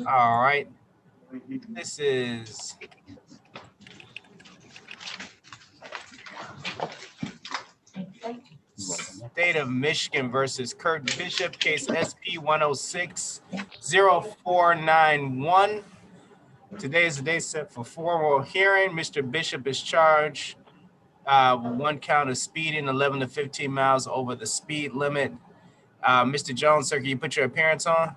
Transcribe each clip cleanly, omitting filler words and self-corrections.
All right. This is State of Michigan versus Kurt Bishop, case SP 106-0491. Today is the day set for formal hearing. Mr. Bishop is charged with one count of speeding 11 to 15 miles over the speed limit. Mr. Jones, sir, can you put your appearance on?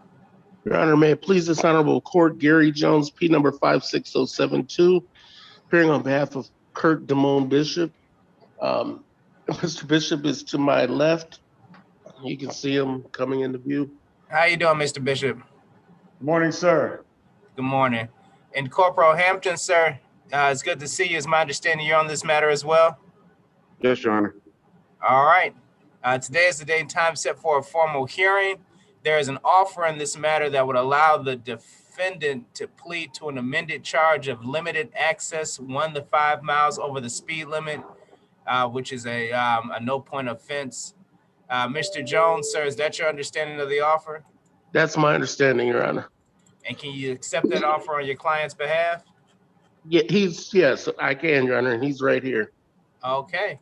Your Honor, may it please this honorable court, Gary Jones, P number 56072, appearing on behalf of Kurt Damone Bishop. Mr. Bishop is to my left. You can see him coming into view. How you doing, Mr. Bishop? Good morning, sir. Good morning. And Corporal Hampton, sir, it's good to see you. It's my understanding you're on this matter as well? Yes, Your Honor. All right. Today is the day and time set for a formal hearing. There is an offer in this matter that would allow the defendant to plead to an amended charge of limited access 1 to 5 miles over the speed limit, which is a no point offense. Mr. Jones, sir, is that your understanding of the offer? That's my understanding, Your Honor. And can you accept that offer on your client's behalf? Yeah, yes, I can, Your Honor, and he's right here. Okay.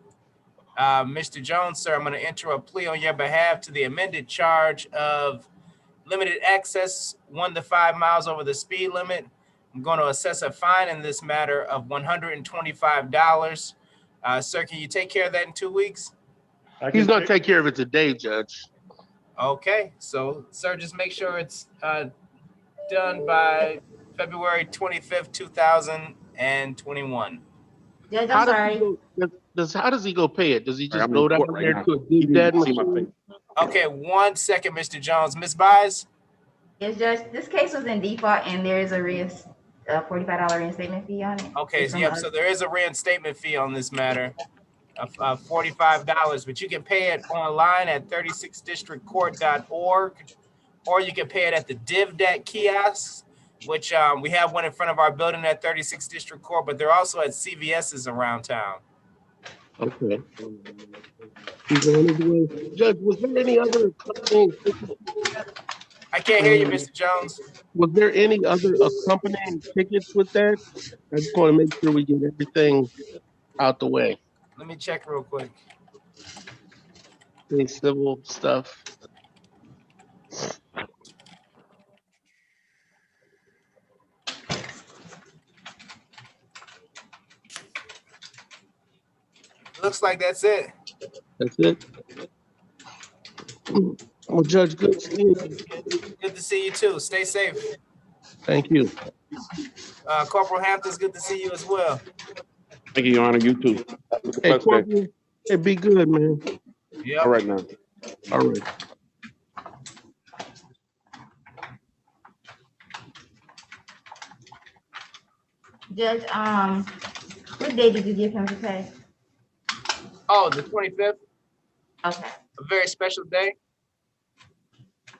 Mr. Jones, sir, I'm going to enter a plea on your behalf to the amended charge of limited access 1 to 5 miles over the speed limit. I'm going to assess a fine in this matter of $125. Sir, can you take care of that in 2 weeks? He's going to take care of it today, Judge. Okay. So, sir, just make sure it's done by February 25th, 2021. Judge, I'm sorry. How does he go pay it? Does he just I'm go in down court right there now. to a deep dead See my machine? face. Okay, 1 second, Mr. Jones. Ms. Byes? Yes, Judge, this case was in default and there is a $45 reinstatement fee on it. Okay, so, yep, so there is a reinstatement fee on this matter of $45, but you can pay it online at 36districtcourt.org, or you can pay it at the DivDat kiosk, which we have one in front of our building at 36th District Court, but they're also at CVS's around town. Okay. Judge, was there any other accompanying? I can't hear you, Mr. Jones. Was there any other accompanying tickets with that? I just want to make sure we get everything out the way. Let me check real quick. Any civil stuff? Looks like that's it. That's it? Well, Judge, good to see you. Good to see you too. Stay safe. Thank you. Corporal Hampton's good to see you as well. Thank you, Your Honor. You too. Hey, Corporal, hey, be good, man. Yep. All right now. All right. Judge, what day did you give him to pay? Oh, the 25th? Okay. A very special day.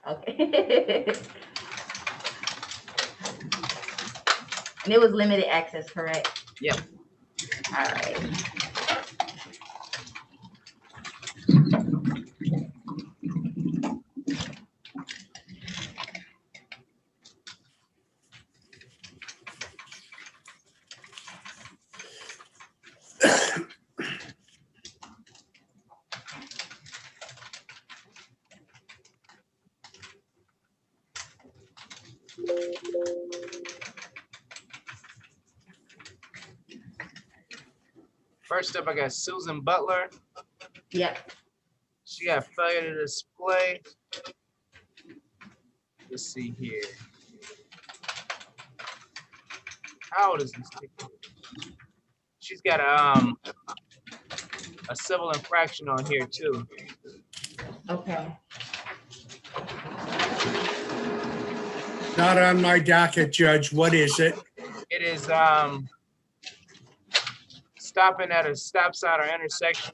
Okay. And it was limited access, correct? Yep. All right. First up, I got Susan Butler. Yep. She got failure to display. Let's see here. How old is this ticket? She's got a civil infraction on here too. Okay. Not on my docket, Judge. What is it? It is stopping at a stop sign or intersection.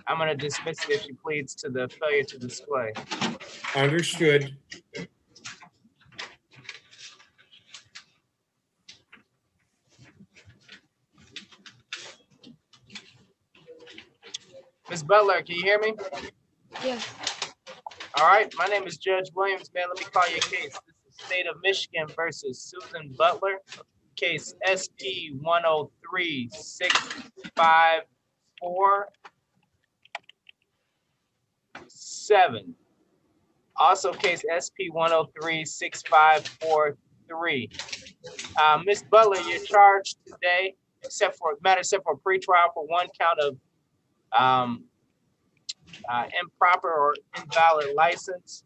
I'm gonna dismiss it if she pleads to the failure to display. Understood. Ms. Butler, can you hear me? Yes. All right, my name is Judge Williams, man. Let me call your case. This is State of Michigan versus Susan Butler, case SP 103654. Also case SP 1036543. Ms. Butler, you're charged today, except for pretrial for one count of improper or invalid license.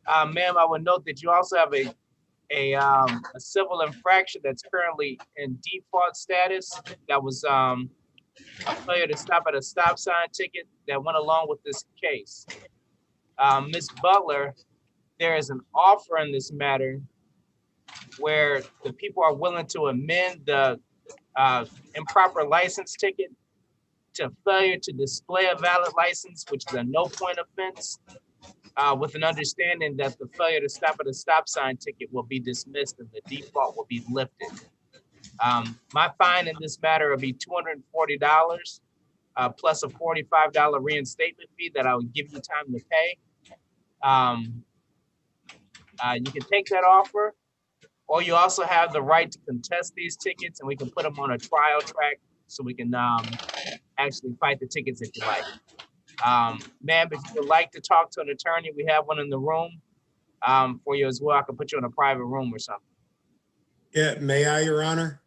Ma'am, I would note that you also have a civil infraction that's currently in default status. That was a failure to stop at a stop sign ticket that went along with this case. Ms. Butler, there is an offer in this matter where the people are willing to amend the improper license ticket to failure to display a valid license, which is a no-point offense, with an understanding that the failure to stop at a stop sign ticket will be dismissed and the default will be lifted. My fine in this matter will be $240 plus a $45 reinstatement fee that I will give you time to pay. You can take that offer, or you also have the right to contest these tickets, and we can put them on a trial track so we can actually fight the tickets if you like. Ma'am, if you would like to talk to an attorney, we have one in the room for you as well. I can put you in a private room or something. Yeah, may I, Your Honor?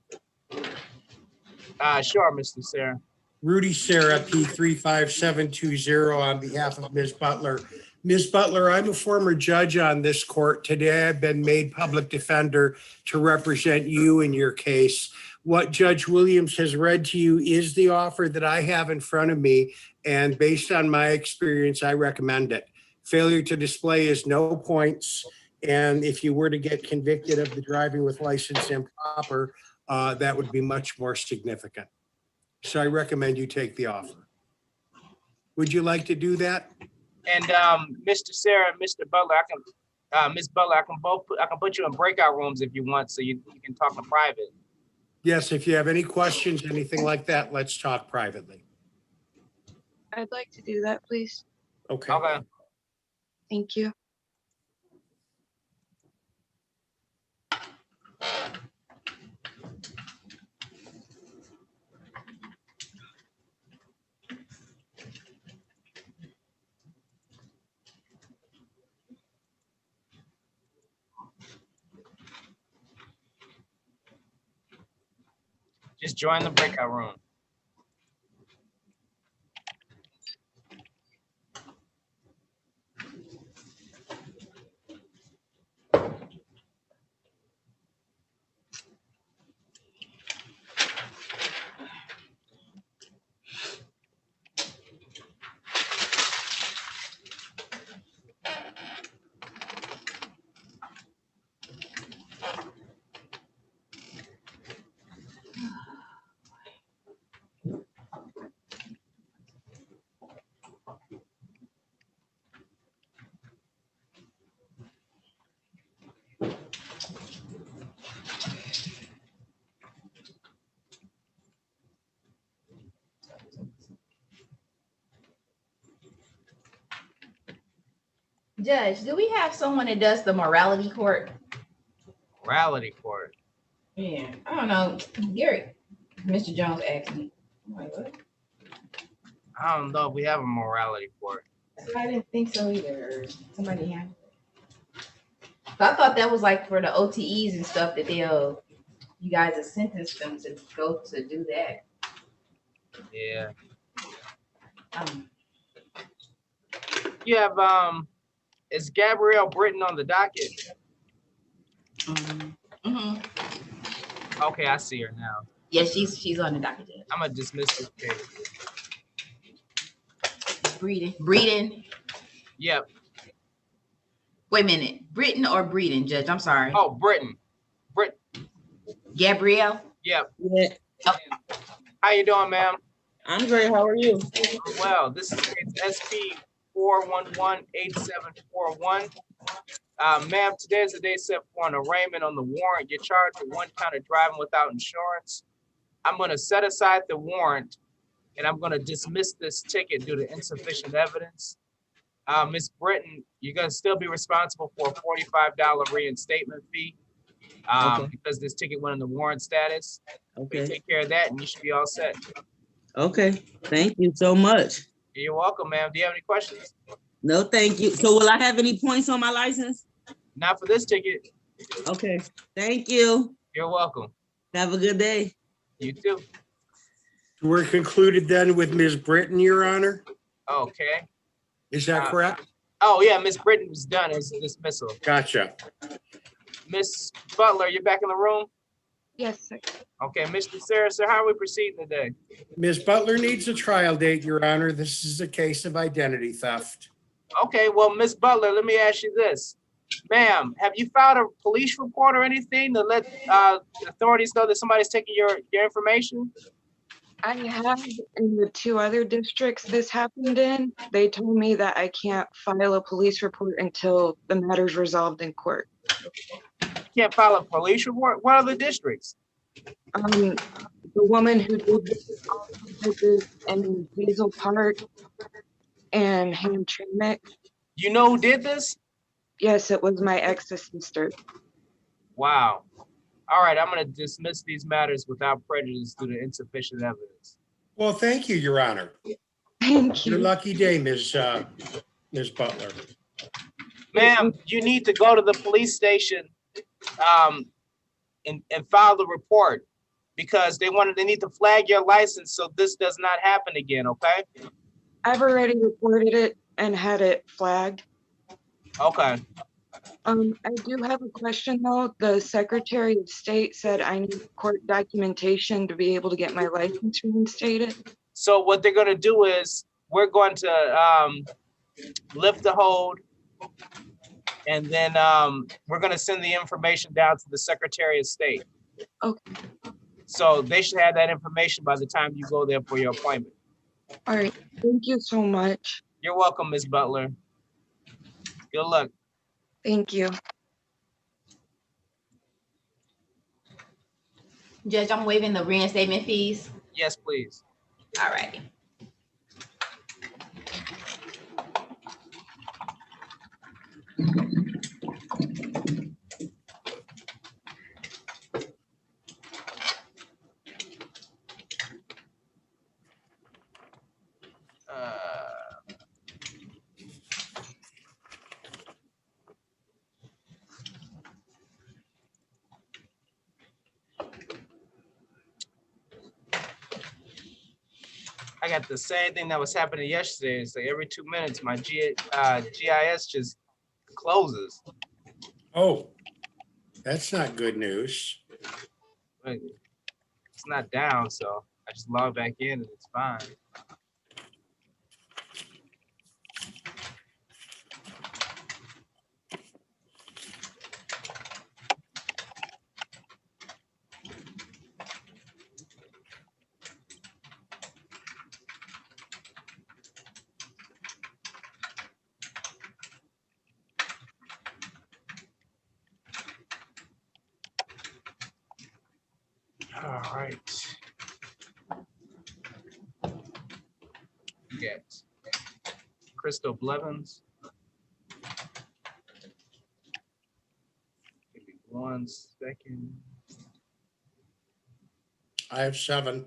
Sure, Mr. Sarah. Rudy Sarah, P35720 on behalf of Ms. Butler. Ms. Butler, I'm a former judge on this court. Today I've been made public defender to represent you in your case. What Judge Williams has read to you is the offer that I have in front of me, and based on my experience, I recommend it. Failure to display is no points, and if you were to get convicted of the driving with license improper, that would be much more significant. So I recommend you take the offer. Would you like to do that? And Mr. Sarah and Mr. Butler, Ms. Butler, I can put you in breakout rooms if you want, so you can talk in private. Yes, if you have any questions, anything like that, let's talk privately. I'd like to do that, please. Okay. Okay. Thank you. Just join the breakout room. Judge, do we have someone that does the morality court? Morality court. Yeah, I don't know. Gary, Mr. Jones asked me. I'm like, what? I don't know if we have a morality court. I didn't think so either. Somebody had. I thought that was like for the OTEs and stuff that you guys have sentenced them to go to do that. Yeah. Um, You have is Gabrielle Britton on the docket? mhm. Okay, I see her now. Yeah, she's on the docket. Judge. I'm gonna dismiss this case. Breeden. Yep. Wait a minute. Britton or Breeden, Judge? I'm sorry. Oh, Britton. Gabrielle. Yep. Yeah, How you doing, ma'am? I'm great. How are you? Well, this is case SP 4118741. Ma'am, today is the day set for an arraignment on the warrant. You're charged with one count of driving without insurance. I'm going to set aside the warrant, and I'm going to dismiss this ticket due to insufficient evidence. Ms. Britton, you're gonna still be responsible for a $45 reinstatement fee Okay. because this ticket went in the warrant status. We Okay. take care of that and you should be all set. Okay. Thank you so much. You're welcome, ma'am. Do you have any questions? No, thank you. So will I have any points on my license? Not for this ticket. Okay. Thank you. You're welcome. Have a good day. You too. We're concluded then with Ms. Britton, Your Honor. Okay. Is that correct? Oh, yeah, Ms. Britton was done as dismissal. Gotcha. Miss Butler, you're back in the room? Yes, sir. Okay, Mr. Sarah, sir, how are we proceeding today? Ms. Butler needs a trial date, Your Honor. This is a case of identity theft. Okay, well, Miss Butler, let me ask you this. Ma'am, have you filed a police report or anything to let authorities know that somebody's taking your information? I have in the 2 other districts this happened in. They told me that I can't file a police report until the matter's resolved in court. You can't file a police report? What other districts? The woman who did this in Hazel Park and Hamtramck. You know who did this? Yes, it was my ex's sister. Wow. All right, I'm going to dismiss these matters without prejudice due to insufficient evidence. Well, thank you, Your Honor. Thank Your you. lucky day, Ms. Butler. Ma'am, you need to go to the police station and file the report because they need to flag your license so this does not happen again, okay? I've already reported it and had it flagged. Okay. I do have a question though. The Secretary of State said I need court documentation to be able to get my license reinstated. So what they're going to do is we're going to lift the hold and then we're going to send the information down to the Secretary of State. Okay. So they should have that information by the time you go there for your appointment. All right. Thank you so much. You're welcome, Ms. Butler. Good luck. Thank you. Judge, I'm waiving the reinstatement fees. Yes, please. All righty. I got the same thing that was happening yesterday. It's like every 2 minutes, my GIS just closes. Oh, that's not good news. But it's not down, so I just log back in and it's fine. All right. Get Crystal Blevins. Give me 1 second. I have 7.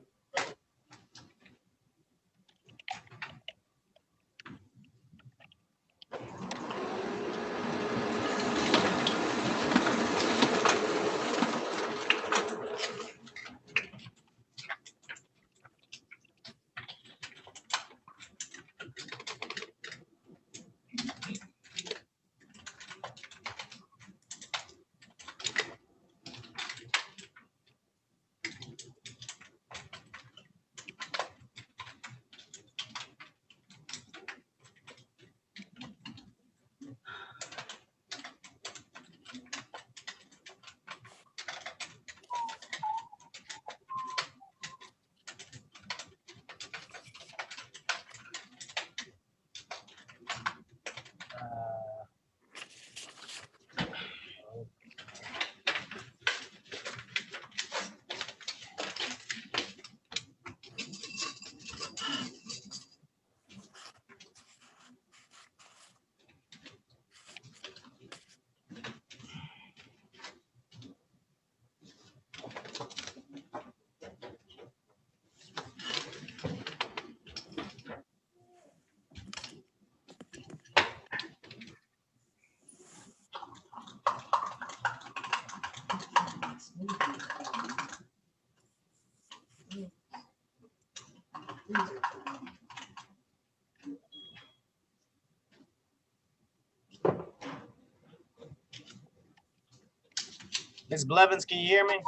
Ms. Blevins, can you hear me?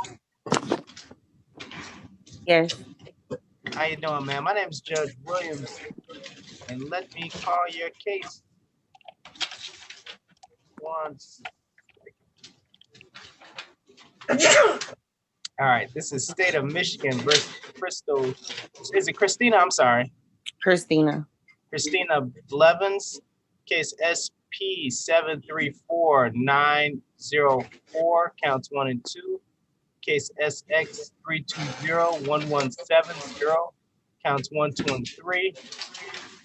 Yes. How you doing, man? My name is Judge Williams, and let me call your case once. All right, this is State of Michigan versus Crystal. Is it Christina? I'm sorry. Christina. Christina Blevins, case SP 734-904, counts 1 and 2. Case SX 320-1170, counts 1, 2, and 3.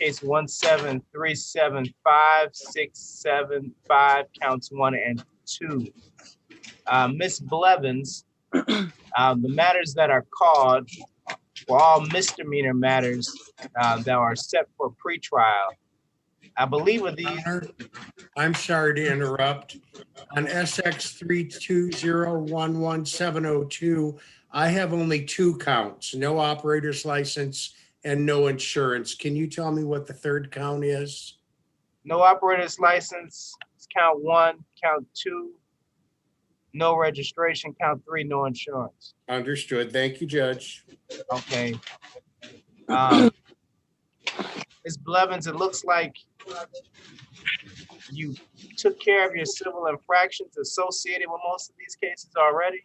Case 17375-675, counts 1 and 2. Ms. Blevins, the matters that are called were all misdemeanor matters that are set for pretrial. I believe of these. Honor, I'm sorry to interrupt. On SX 320-11702, I have only 2 counts, no operator's license and no insurance. Can you tell me what the third count is? No operator's license, count 1, count 2, no registration, count 3, no insurance. Understood. Thank you, Judge. Okay. Ms. Blevins, it looks like you took care of your civil infractions associated with most of these cases already.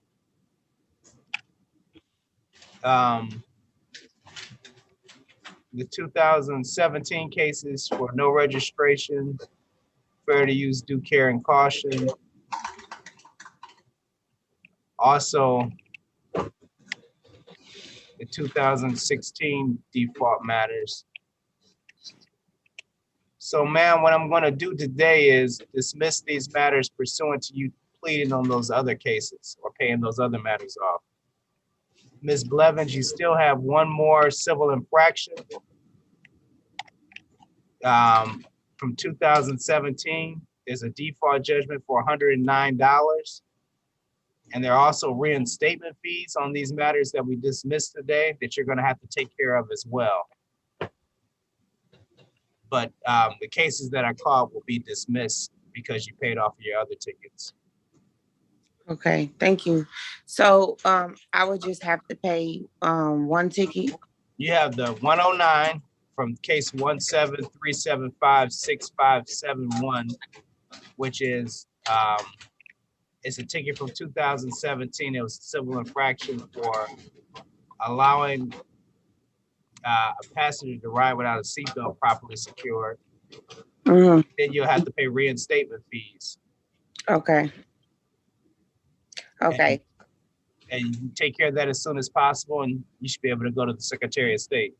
The 2017 cases for no registration, fair to use, due care and caution. Also, the 2016 default matters. So, ma'am, what I'm going to do today is dismiss these matters pursuant to you pleading on those other cases or paying those other matters off. Ms. Blevins, you still have one more civil infraction from 2017. There's a default judgment for $109. And there are also reinstatement fees on these matters that we dismissed today that you're going to have to take care of as well. But the cases that are called will be dismissed because you paid off your other tickets. Okay, thank you. So I would just have to pay 1 ticket. You have the 109 from case 173756571, which is it's a ticket from 2017. It was a civil infraction for allowing a passenger to ride without a seatbelt properly secured. Mhm. Then you'll have to pay reinstatement fees. Okay. Okay. And you take care of that as soon as possible, and you should be able to go to the Secretary of State.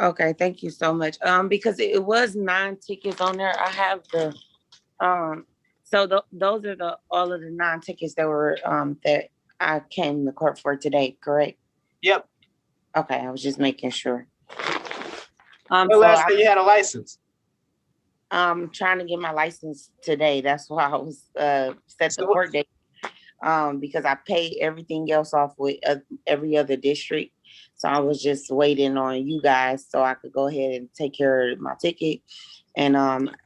Okay, thank you so much. Because it was 9 tickets on there. I have the so those are all of the 9 tickets that were that I came to court for today, correct? Yep. Okay, I was just making sure. When So last day you had a license? I'm trying to get my license today. That's why I was set the court date. Because I paid everything else off with every other district. So I was just waiting on you guys so I could go ahead and take care of my ticket, and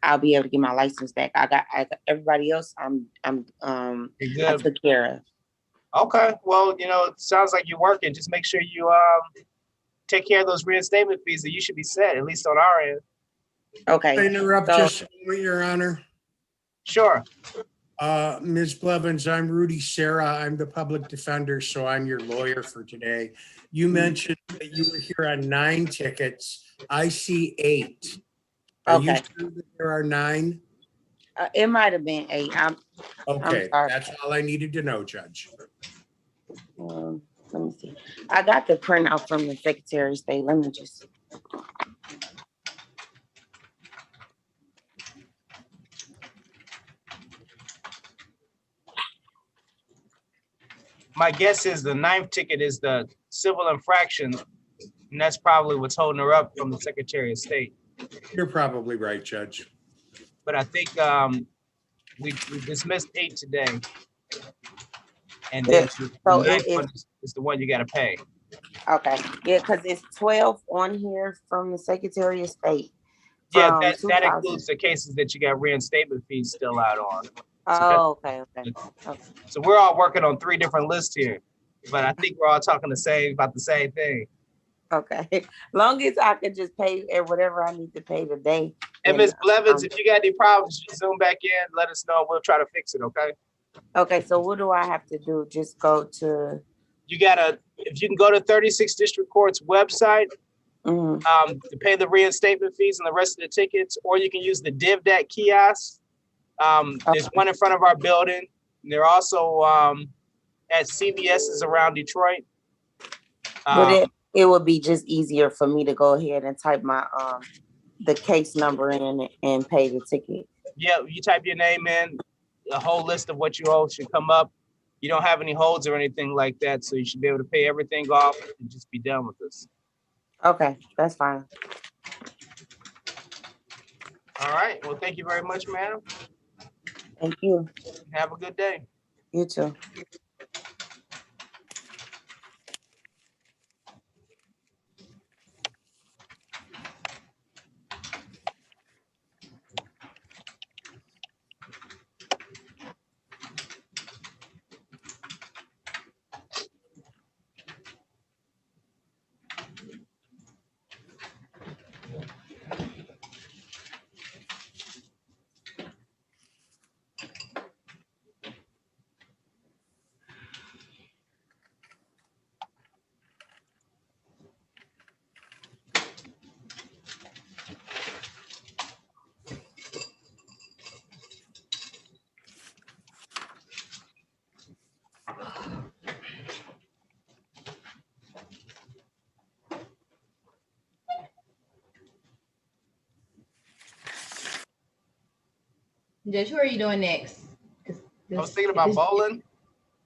I'll be able to get my license back. I got everybody else I took care of. Okay, well, you know, it sounds like you're working. Just make sure you take care of those reinstatement fees, and you should be set, at least on our end. Okay. Can I interrupt just a moment, Your Honor? Sure. Ms. Blevins, I'm Rudy Serra. I'm the public defender, so I'm your lawyer for today. You mentioned that you were here on 9 tickets. I see 8. Are you sure that there are 9? It might have been 8. Okay, that's all I needed to know, Judge. Let me see. I got the printout from the Secretary of State. Let me just. My guess is the 9th ticket is the civil infraction, and that's probably what's holding her up from the Secretary of State. You're probably right, Judge. But I think we dismissed 8 today, and then the 9th one is the one you got to pay. Okay, yeah, because it's 12 on here from the Secretary of State. Yeah, that includes the cases that you got reinstatement fees still out on. Oh, okay. So we're all working on 3 different lists here, but I think we're all talking about the same thing. Okay. Long as I can just pay whatever I need to pay today. And Ms. Blevins, if you got any problems, just zoom back in, let us know. We'll try to fix it, okay? Okay, so what do I have to do? Just go to. If you can go to 36 District Court's website, to pay the reinstatement fees and the rest of the tickets, or you can use the DivDat kiosk. There's one in front of our building. And they're also at CVS's around Detroit. But it would be just easier for me to go ahead and type my the case number in and pay the ticket. Yeah, you type your name in, a whole list of what you owe should come up. You don't have any holds or anything like that, so you should be able to pay everything off and just be done with this. Okay, that's fine. All right. Well, thank you very much, ma'am. Thank you. Have a good day. You too. Judge, who are you doing next? I was thinking about bowling.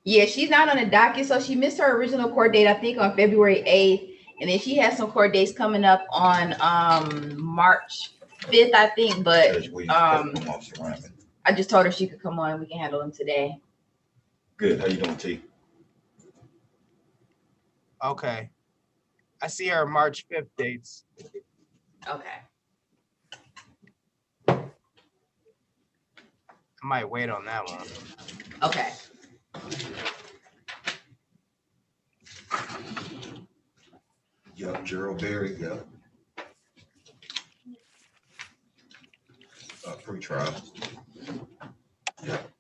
Yeah, she's not on the docket, so she missed her original court date, I think, on February 8th. And then she has some court dates coming up on March 5th, I think. But I just told her she could come on. We can handle them today. Good. How you doing, T? Okay. I see her March 5th dates. Okay. I might wait on that one. Okay. Yep, Gerald Berry, yep. Pre-trial. Yep.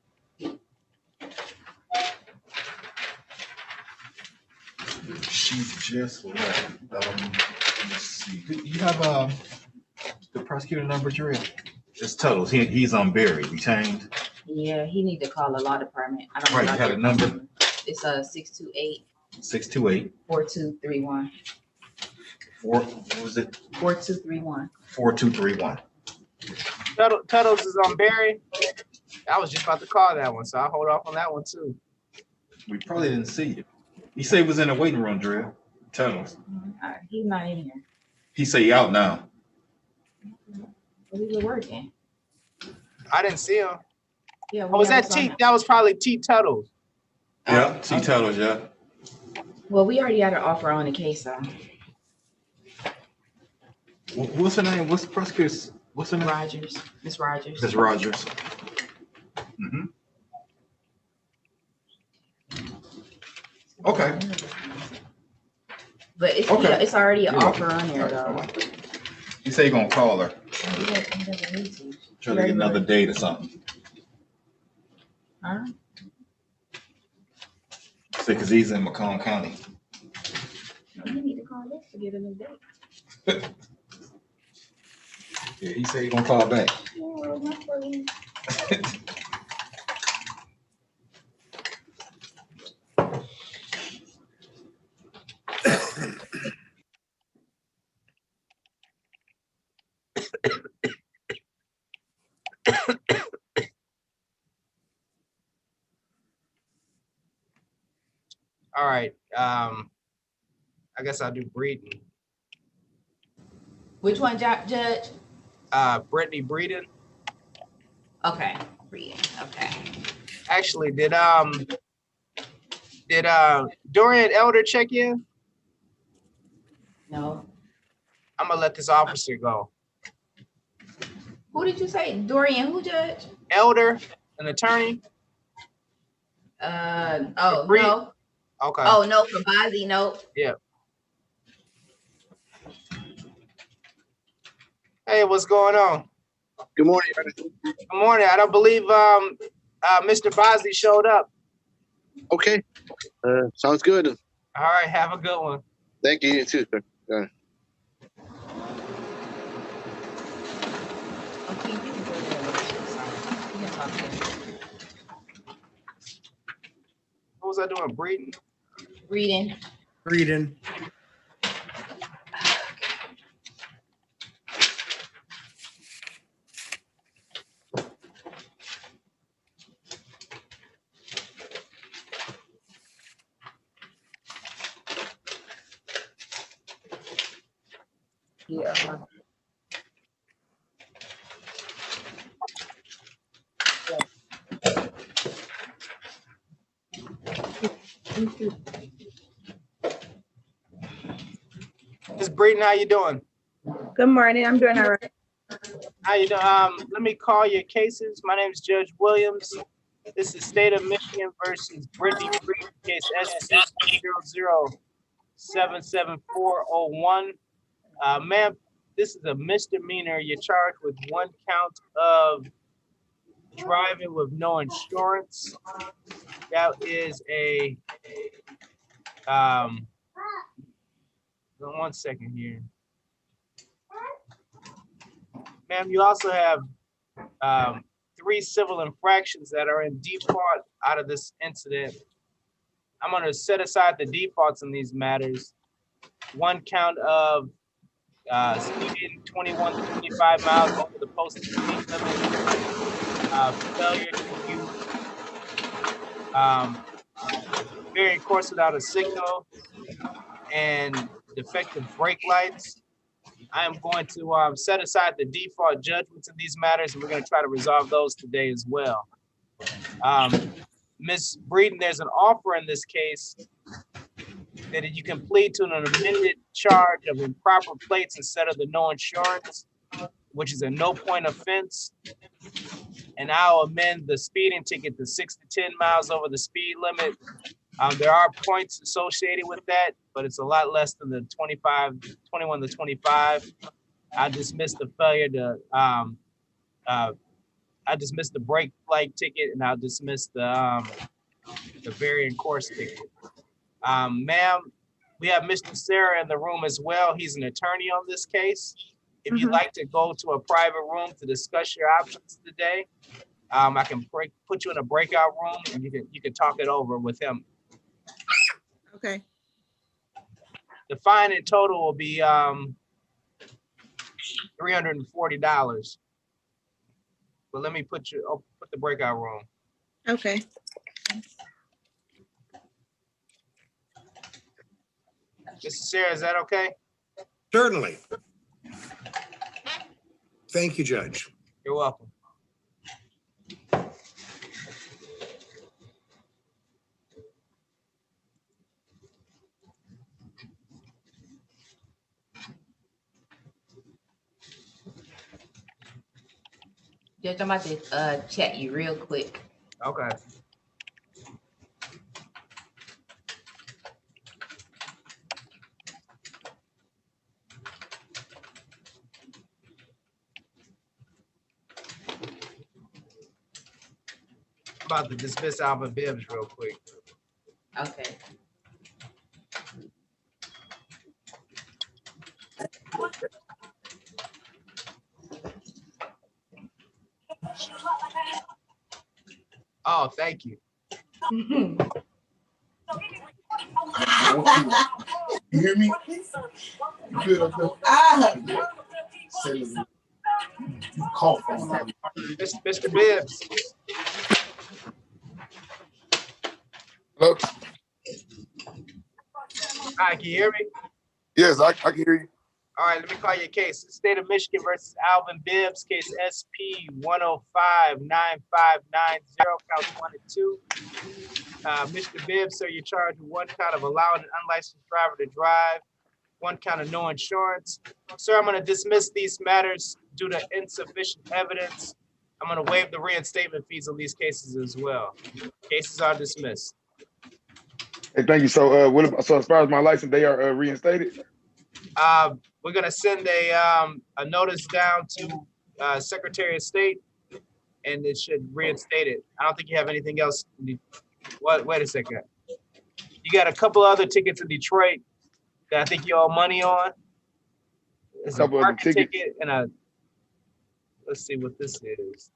She just left. Let's see. Do you have the prosecutor number, Drew? It's Tuttles. He's on Berry, retained. Yeah, he need to call the law department. I don't Right, know. you had a number? It's 628 628 4231. What was it? 4231. 4231. Tuttles is on Berry. I was just about to call that one, so I'll hold off on that one too. We probably didn't see you. He said he was in the waiting room, Drew. Tuttles. He's not in here. He said he out now. We were working. I didn't see him. Yeah. Was that T? That was probably T Tuttles. Yeah, T Tuttles, yeah. Well, we already had an offer on the case, so. What's her name? What's the prosecutor's? What's her name? Rogers. Miss Rogers. Miss Rogers. Mm-hmm. Okay. But it's Okay. it's already an You're offer welcome. on there, All though. right. You say you're gonna call her. He doesn't need to. Try to get another date or something. Huh? Say, cause he's in Macomb County. No, you need to call this to get a new date. Yeah, he said he's gonna call back. Yeah, well, not for me. All right. I guess I'll do Breeden. Which one, Judge? Brittany Breeden. Okay, Breeden. Okay. Actually, did Dorian Elder check in? No. I'm gonna let this officer go. Who did you say? Dorian, who, Judge? Elder. An attorney? Oh, Bree? no. Okay. Oh, no, for Bozzy, no. Yeah. Hey, what's going on? Good morning. Good morning. I don't believe Mr. Bosley showed up. Okay. Sounds good. All right, have a good one. Thank you. You too, sir. Okay, you can go there. Sorry. You can talk to him. What was I doing? Breeding? Reading. Reading. Yeah. Miss Breeden, how you doing? Good morning. I'm doing all right. How you doing? Let me call your cases. My name is Judge Williams. This is State of Michigan versus Brittany Breeden, case SP00777401. Ma'am, this is a misdemeanor. You're charged with 1 count of driving with no insurance. That is a 1 second here. Ma'am, you also have 3 civil infractions that are in default out of this incident. I'm going to set aside the defaults in these matters. 1 count of speeding 21 to 25 miles over the posted speed limit, failure to use varying course without a signal, and defective brake lights. I am going to set aside the default judgments in these matters, and we're going to try to resolve those today as well. Ms. Breeden, there's an offer in this case that you can plead to an amended charge of improper plates instead of the no insurance, which is a no point offense. And I'll amend the speeding ticket to 6 to 10 miles over the speed limit. There are points associated with that, but it's a lot less than the 21 to 25. I dismissed the failure to, I dismissed the brake light ticket, and I'll dismiss the varying course ticket. Ma'am, we have Mr. Sarah in the room as well. He's an attorney on this case. If you'd like to go to a private room to discuss your options today, I can put you in a breakout room and you can talk it over with him. Okay. The fine in total will be $340. But let me put the breakout room. Okay. Mr. Sarah, is that okay? Certainly. Thank you, Judge. You're welcome. Judge, I'm about to chat you real quick. Okay. I'm about to dismiss Alvin Bibbs real quick. Okay. Oh, thank you. You hear me? You feel you cough on that. Mr. Bibbs. Hello? Hi, can you hear me? Yes, I can hear you. All right, let me call your case. State of Michigan versus Alvin Bibbs, case SP 1059590, counts 1 and 2. Mr. Bibbs, sir, you're charged with 1 count of allowing an unlicensed driver to drive, 1 count of no insurance. Sir, I'm going to dismiss these matters due to insufficient evidence. I'm gonna waive the reinstatement fees on these cases as well. Cases are dismissed. Hey, thank you. So, so as far as my license, they are reinstated? We're gonna send a notice down to Secretary of State, and it should reinstate it. I don't think you have anything else. What? Wait a second. You got a couple other tickets in Detroit that I think you owe money on. There's a Couple other parking tickets. ticket and a. Let's see what this is.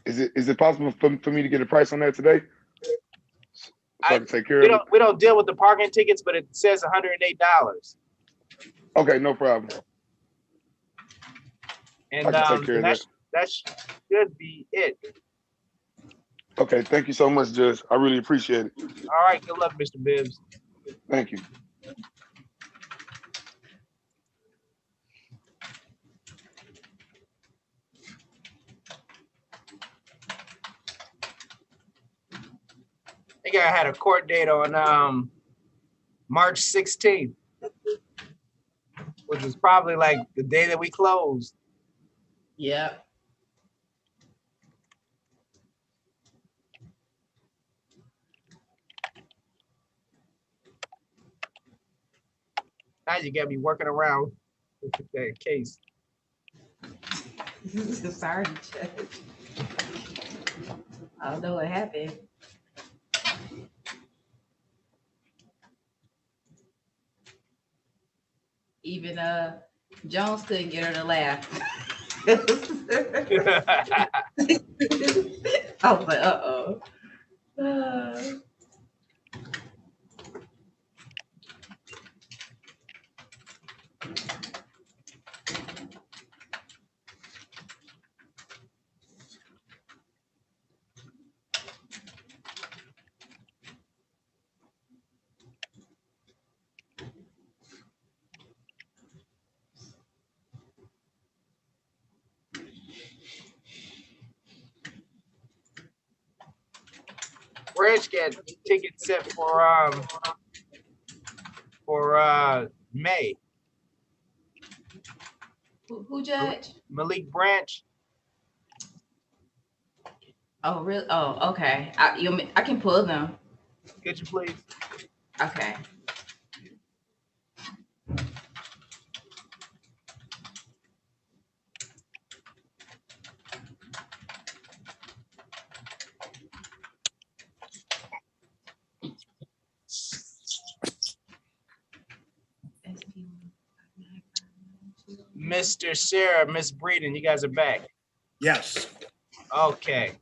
Is it possible for me to get a price on that today? So I can take care of it. We don't deal with the parking tickets, but it says $108. Okay, no problem. And I can take care of that. that should be it. Okay, thank you so much, Judge. I really appreciate it. All right, good luck, Mr. Bibbs. Thank you. I think I had a court date on March 16th, which was probably like the day that we closed. Yeah. Now you got me working around with that case. Sorry, Judge. I don't know what happened. Even Jones couldn't get her to laugh. Oh, but uh-oh. Branch got tickets set for May. Who judge? Malik Branch. Oh, really? Oh, okay. I can pull them. Could you please? Okay. Mr. Sarah, Miss Breeden, you guys are back. Yes. Okay.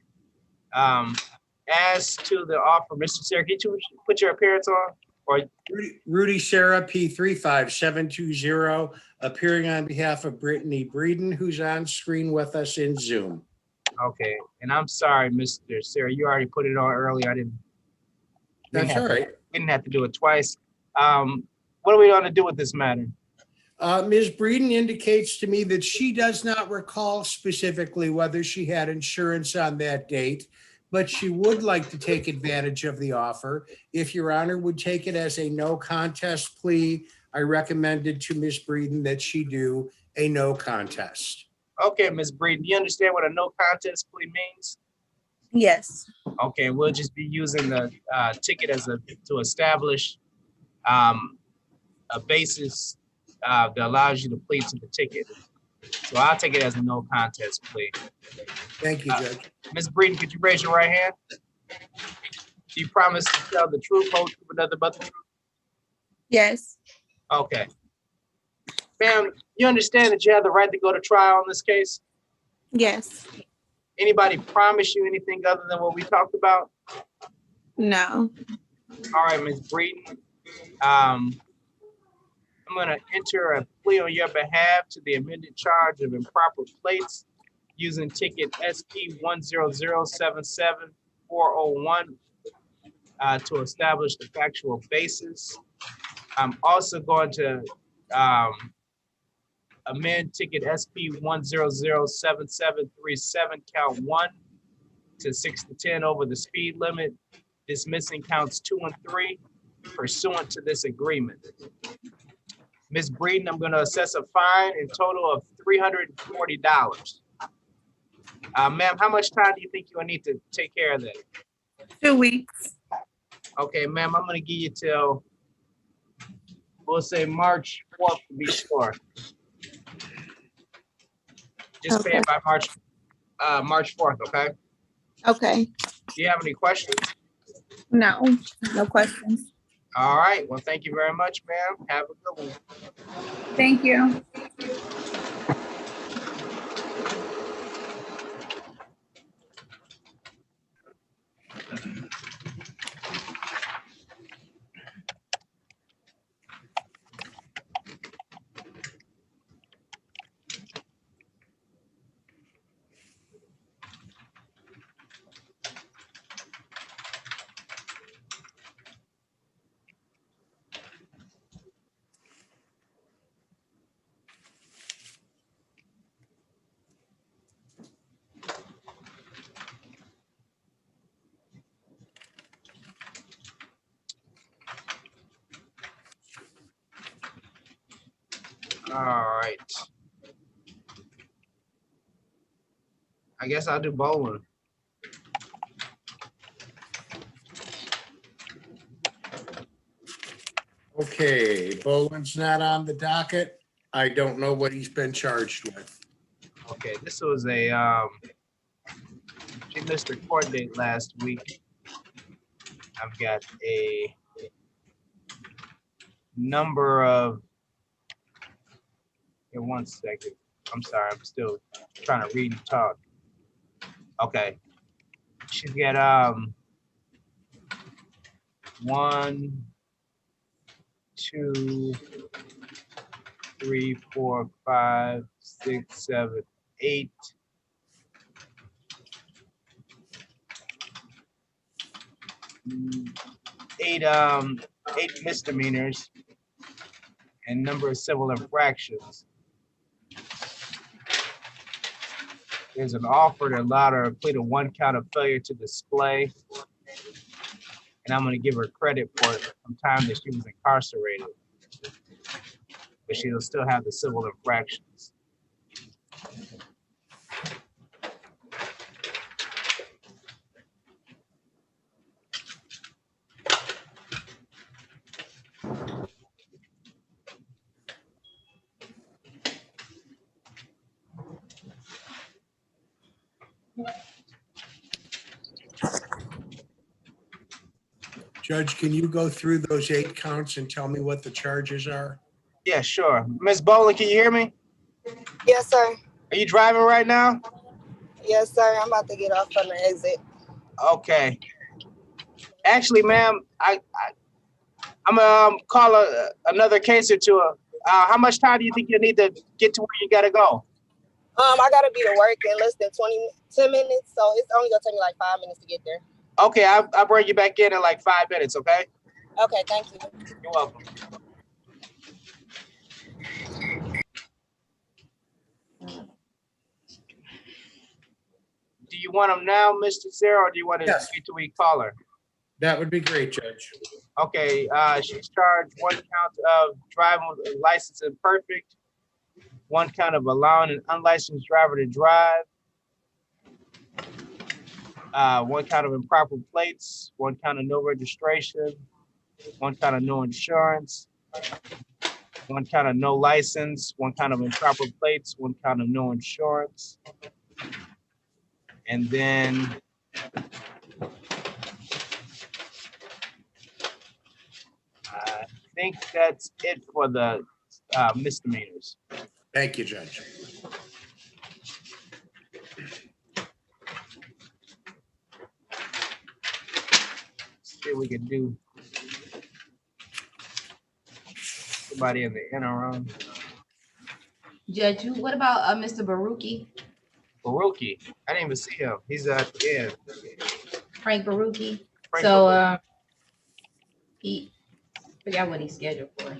As to the offer, Mr. Sarah, can you put your appearance on? Or Rudy Sarah, P35720, appearing on behalf of Brittany Breeden, who's on screen with us in Zoom. okay, and I'm sorry, Mr. Sarah, you already put it on earlier. That's all right. Didn't have to do it twice. What are we going to do with this matter? Ms. Breeden indicates to me that she does not recall specifically whether she had insurance on that date, but she would like to take advantage of the offer. If Your Honor would take it as a no contest plea, I recommended to Ms. Breeden that she do a no contest. Okay, Ms. Breeden, do you understand what a no contest plea means? Yes. Okay, we'll just be using the ticket to establish a basis that allows you to plead to the ticket. So I'll take it as a no contest plea. Thank you, Judge. Ms. Breeden, could you raise your right hand? Do you promise to tell the truth, whole truth, and nothing but the truth? Yes. Okay. Ma'am, you understand that you have the right to go to trial in this case? Yes. Anybody promise you anything other than what we talked about? No. All right, Ms. Breeden. I'm going to enter a plea on your behalf to the amended charge of improper plates using ticket SP 10077-401 to establish the factual basis. I'm also going to amend ticket SP 1007737 count 1 to 6 to 10 over the speed limit, dismissing counts 2 and 3 pursuant to this agreement. Ms. Breeden, I'm going to assess a fine in total of $340. Ma'am, how much time do you think you'll need to take care of that? 2 weeks. Okay, ma'am, I'm gonna give you till, we'll say March 4th to be sure. Just pay Okay. it by March 4th, okay? Okay. Do you have any questions? No, no questions. All right, well, thank you very much, ma'am. Have a good one. Thank you. All right. I guess I'll do bowling. Okay, Boland's not on the docket. I don't know what he's been charged with. Okay, this was a, she missed her court date last week. I've got a number of, here, 1 second. I'm sorry, I'm still trying to read and talk. Okay. She's got 1, 2, 3, 4, 5, 6, 7, 8. Eight misdemeanors and number of civil infractions. There's an offer to allow her to plead a 1 count of failure to display. And I'm gonna give her credit for some time that she was incarcerated. But she'll still have the civil infractions. Judge, can you go through those 8 counts and tell me what the charges are? Yeah, sure. Ms. Boland, can you hear me? Yes, sir. Are you driving right now? Yes, sir. I'm about to get off on the exit. Okay. Actually, ma'am, I'm gonna call another case or two. How much time do you think you need to get to where you gotta go? I gotta be to work in less than 10 minutes, so it's only gonna take me like 5 minutes to get there. Okay, I'll bring you back in like 5 minutes, okay? Okay, thank you. You're welcome. Do you want them now, Mr. Sarah, or do you want to Yes. wait till we call her? That would be great, Judge. Okay, she's charged 1 count of driving with a license imperfect, 1 count of allowing an unlicensed driver to drive, 1 count of improper plates, 1 count of no registration, 1 count of no insurance, 1 count of no license, 1 count of improper plates, 1 count of no insurance. And then I think that's it for the misdemeanors. Thank you, Judge. See what we can do. Somebody in the interim. Judge, what about Mr. Baruki? Baruki, I didn't even see him. He's at the end. Frank Baruki. Frank So Baruki. he forgot what he's scheduled for.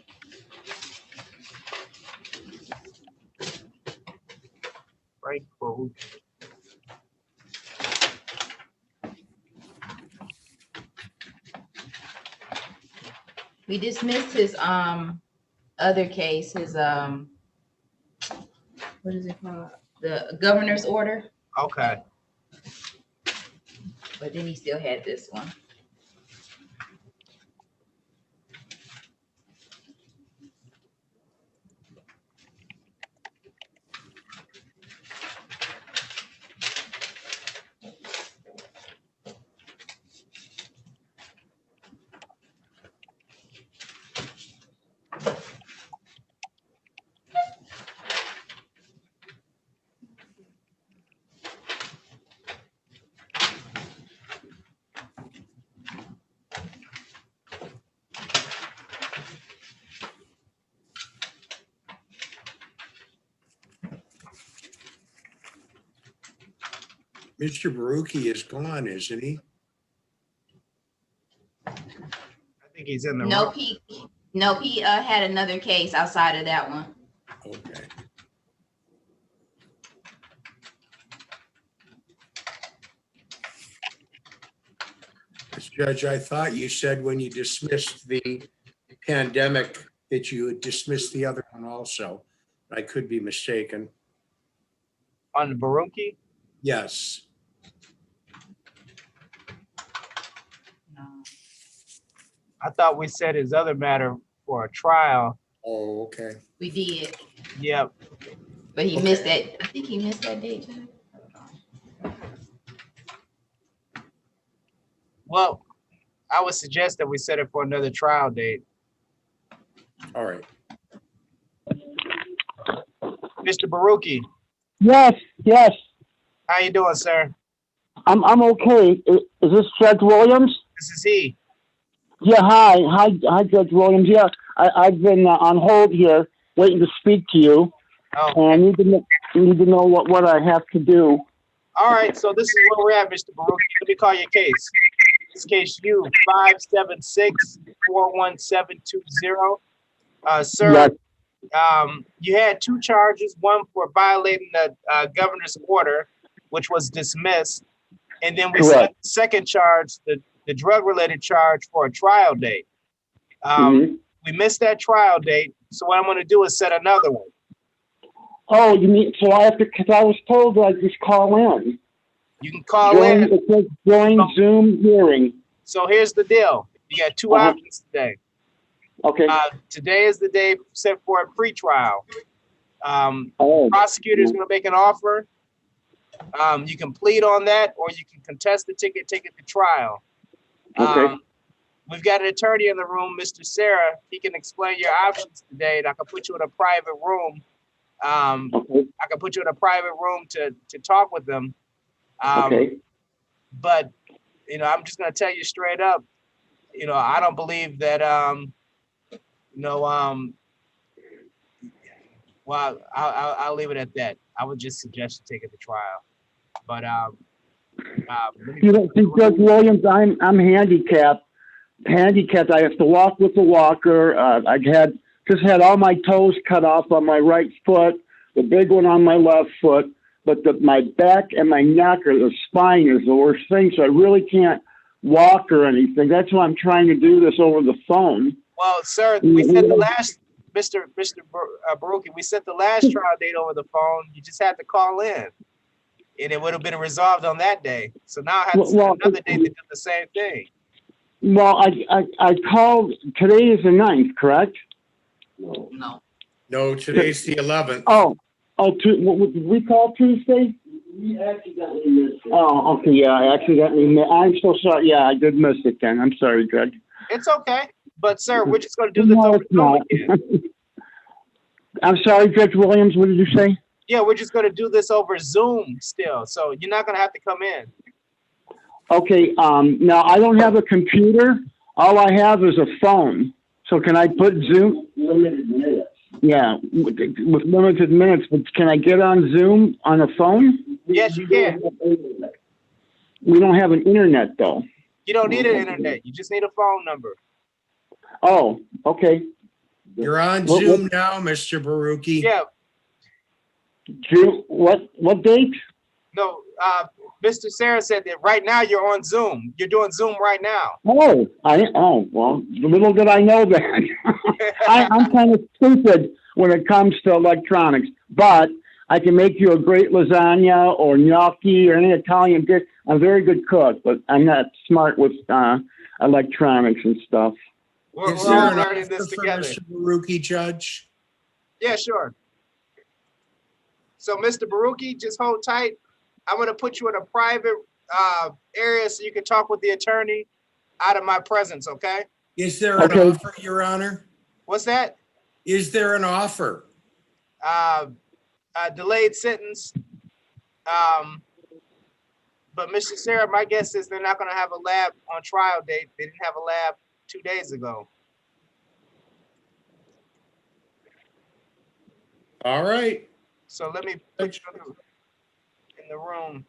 Frank Baruki. We dismissed his other case, his what is it called? The governor's order. Okay. But then he still had this one. Mr. Baruki is gone, isn't he? I think he's in the Nope, room. he had another case outside of that one. Okay. Judge, I thought you said when you dismissed the pandemic that you had dismissed the other one also. I could be mistaken. On the Baruki? Yes. I thought we said his other matter for a trial. Oh, okay. We did. Yep. But he missed that. I think he missed that date. Well, I would suggest that we set it for another trial date. All right. Mr. Baruki, Yes, yes. how you doing, sir? I'm okay. Is this Judge Williams? This is he. Yeah, hi, Judge Williams. Yeah, I've been on hold here, waiting to speak to you. Oh. And I need to know what I have to do. All right, so this is where we're at, Mr. Baruki. Let me call your case. This case U 576-41720. Sir, Yes. You had two charges, one for violating the governor's order, which was dismissed, and then we set the second charge, the drug-related charge, for a trial date. We missed that trial date, so what I'm going to do is set another one. Oh, you mean, so I have to, because I was told that I just call in. You can call in. It says join Zoom hearing. So here's the deal. You got two options today. Okay. Today is the day set for a pre-trial. Prosecutor is going to make an offer. You can plead on that, or you can contest the ticket, take it to trial. We've got an attorney in the room, Mr. Sarah. He can explain your options today, and I can put you in a private room. I can put you in a private room to talk with them. But, you know, I'm just going to tell you straight up, you know, I don't believe that, well, I'll leave it at that. I would just suggest you take it to trial. But You know, see, Judge Williams, I'm handicapped. I have to walk with a walker. I just had all my toes cut off on my right foot, the big one on my left foot, but my back and my neck or the spine is the worst thing. So I really can't walk or anything. That's why I'm trying to do this over the phone. Well, sir, we said the last, Mr. Baruki, we set the last trial date over the phone. You just had to call in, and it would have been resolved on that day. So now I have to set another day to do the same thing. Well, I called. Today is the 9th, correct? No. No, today's the 11th. Did we call Tuesday? We accidentally missed it. Oh, okay, yeah, I accidentally missed. I'm so sorry. Yeah, I did miss it then. I'm sorry, Judge. It's okay. But, sir, we're just going to do this over Zoom again. I'm sorry, Judge Williams, what did you say? Yeah, we're just going to do this over Zoom still. So you're not going to have to come in. Okay, now I don't have a computer. All I have is a phone. So can I put Zoom? Limited minutes. Yeah, with limited minutes, but can I get on Zoom on a phone? Yes, you can. We don't have an internet, though. You don't need an internet. You just need a phone number. Oh, okay. You're on Zoom now, Mr. Baruki. Yeah. June, what date? No, Mr. Sarah said that right now you're on Zoom. You're doing Zoom right now. Well, little did I know that. I'm kind of stupid when it comes to electronics, but I can make you a great lasagna or gnocchi or any Italian dish. I'm a very good cook, but I'm not smart with electronics and stuff. We're Is there all an learning offer this for together. Mr. Baruki, Judge? Yeah, sure. So, Mr. Baruki, just hold tight. I'm going to put you in a private area so you can talk with the attorney out of my presence, okay? Is there an offer, Your Honor? What's that? Is there an offer? Delayed sentence. But Mr. Sarah, my guess is they're not going to have a lab on trial date. They didn't have a lab 2 days ago. All right. So let me put you in the room.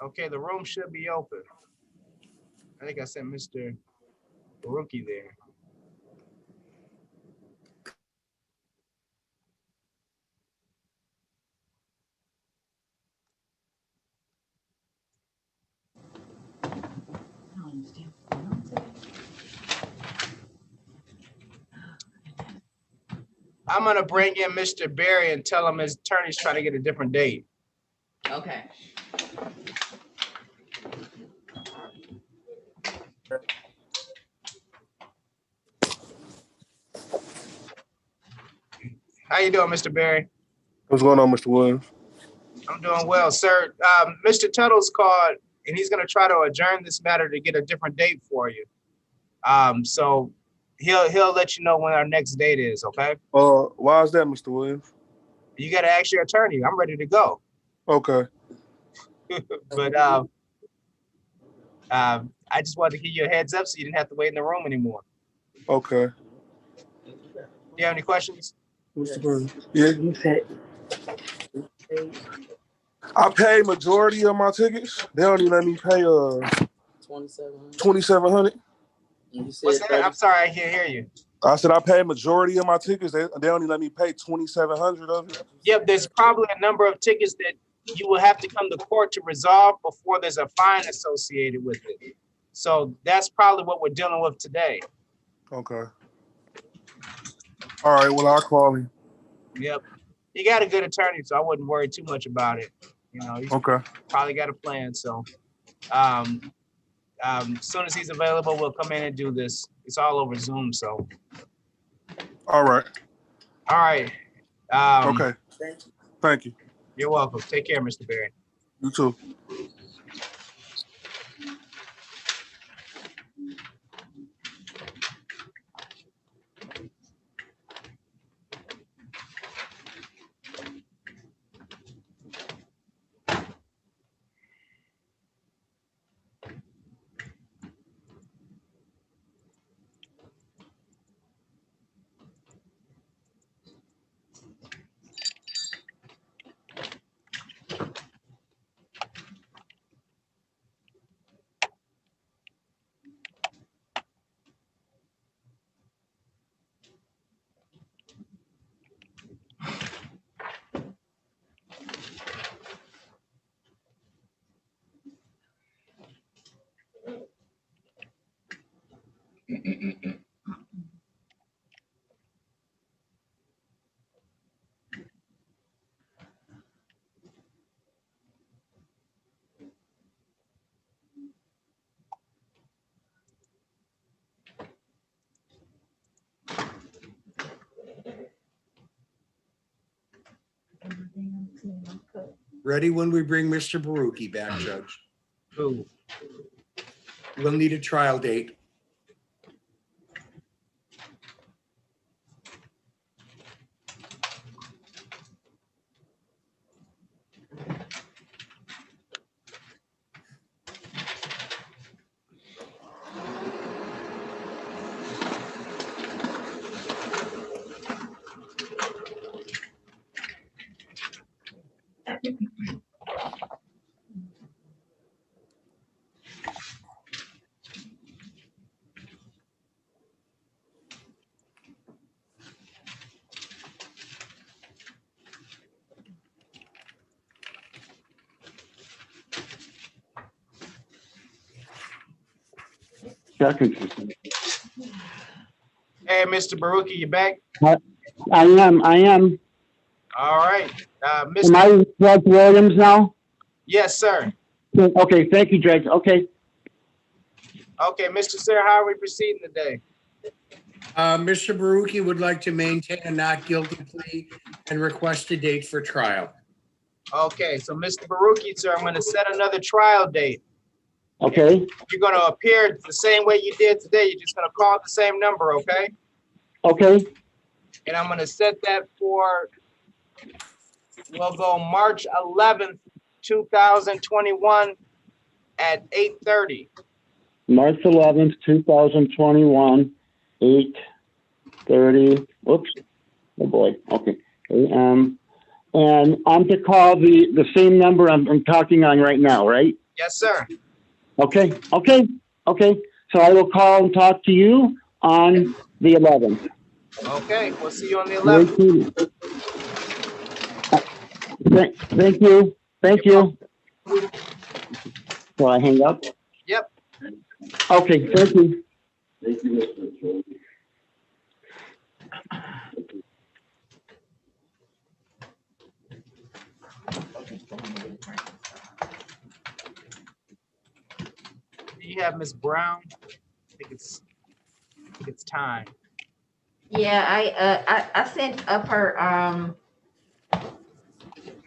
Okay, the room should be open. I think I sent Mr. Baruki there. I'm gonna bring in Mr. Barry and tell him his attorney's trying to get a different date. Okay. How you doing, Mr. Barry? What's going on, Mr. Williams? I'm doing well, sir. Mr. Tuttle's called, and he's gonna try to adjourn this matter to get a different date for you. So he'll let you know when our next date is, okay? Why is that, Mr. Williams? You gotta ask your attorney. I'm ready to go. Okay. But I just wanted to give you a heads up so you didn't have to wait in the room anymore. Okay. Do you have any questions? Yeah. I pay majority of my tickets. They only let me pay $2,700. What's that? I'm sorry, I can't hear you. I said I pay majority of my tickets. They only let me pay $2,700 of it. Yep, there's probably a number of tickets that you will have to come to court to resolve before there's a fine associated with it. So that's probably what we're dealing with today. Okay. All right. Well, I'll call him. Yep. You got a good attorney, so I wouldn't worry too much about it. You know, he's probably got a plan. So as soon as he's available, we'll come in and do this. It's all over Zoom, so. All right. All right. Okay. Thank you. You're welcome. Take care, Mr. Barry. You too. Ready when we bring Mr. Baruki back, Judge. Who? We'll need a trial date. Second. Hey, Mr. Baruki, you back? I am. All right. Am Mr. I with Judge Williams now? Yes, sir. Okay, thank you, Judge. Okay. Okay, Mr. Sir, how are we proceeding today? Mr. Baruki would like to maintain a not guilty plea and request a date for trial. Okay, so Mr. Baruki, sir, I'm going to set another trial date. Okay. You're going to appear the same way you did today. You're just going to call the same number, okay? Okay. And I'm going to set that for, we'll go March 11th, 2021 at 8:30. March 11th, 2021, 8:30. Whoops. Oh boy. Okay. And I'm to call the same number I'm talking on right now, right? Yes, sir. Okay. Okay. Okay. So I will call and talk to you on the 11th. Okay, we'll see you on the 11th. Thank you. Thank you. So I hang up? Yep. Okay, thank you. Thank you, Mr. Do you have Miss Brown? I think it's time. Yeah, I sent up her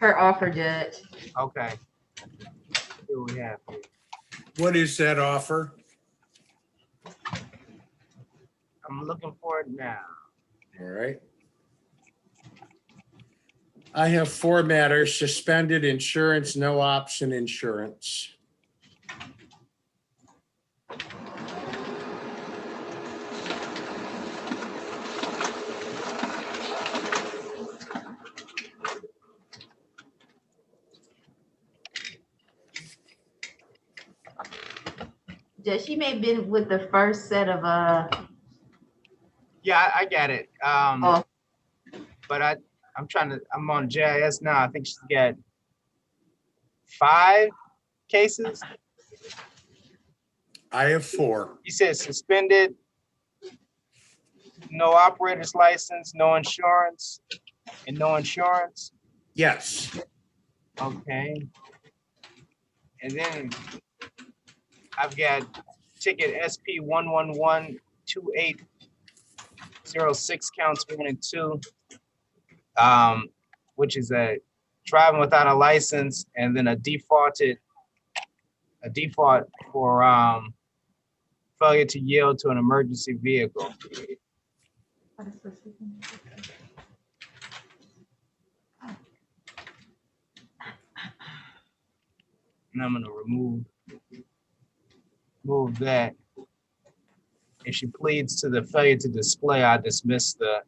offer, Judge. Okay. Here we have. What is that offer? I'm looking for it now. All right. I have 4 matters: suspended insurance, no option insurance. Judge, she may have been with the first set of Yeah, I got it. Oh. But I'm on JIS now. I think she's got 5 cases. I have 4. You said suspended, no operator's license, no insurance, and no insurance. Yes. Okay. And then I've got ticket SP 1112806 counts 1 and 2, which is a driving without a license, and then a default for failure to yield to an emergency vehicle. And I'm gonna remove that. If she pleads to the failure to display, I dismiss the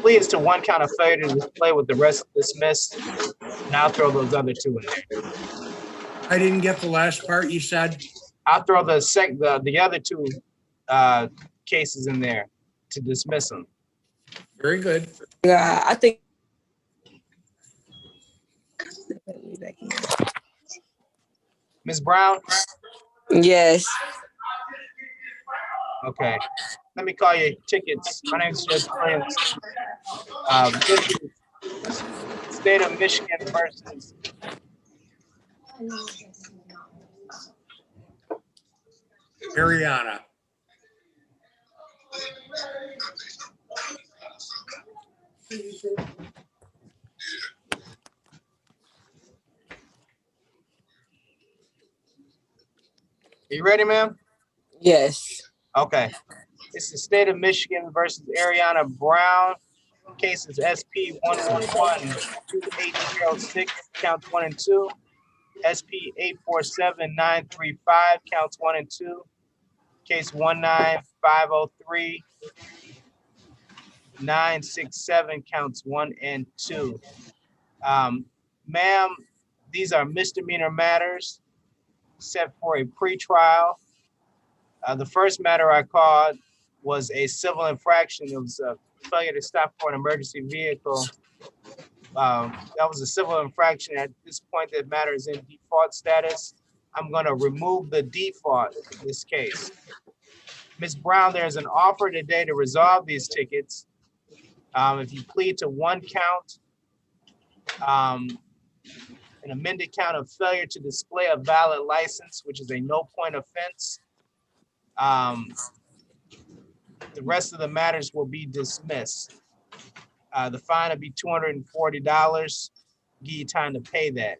plea is to 1 count of failure to display with the rest dismissed. And I'll throw those other 2 in there. I didn't get the last part you said. I'll throw the other 2 cases in there to dismiss them. Very good. Yeah, I think. Ms. Brown? Yes. Okay. Let me call you tickets. My name is Judge Williams. This is State of Michigan versus Ariana. Are you ready, ma'am? Yes. Okay. This is State of Michigan versus Ariana Brown. Case is SP 1112806, counts 1 and 2. SP 847935, counts 1 and 2. Case 19503-967, counts 1 and 2. Ma'am, these are misdemeanor matters set for a pretrial. The first matter I called was a civil infraction. It was a failure to stop for an emergency vehicle. That was a civil infraction. At this point, the matter is in default status. I'm going to remove the default in this case. Ms. Brown, there's an offer today to resolve these tickets. If you plead to one count, an amended count of failure to display a valid license, which is a no point offense, the rest of the matters will be dismissed. The fine will be $240. Give you time to pay that.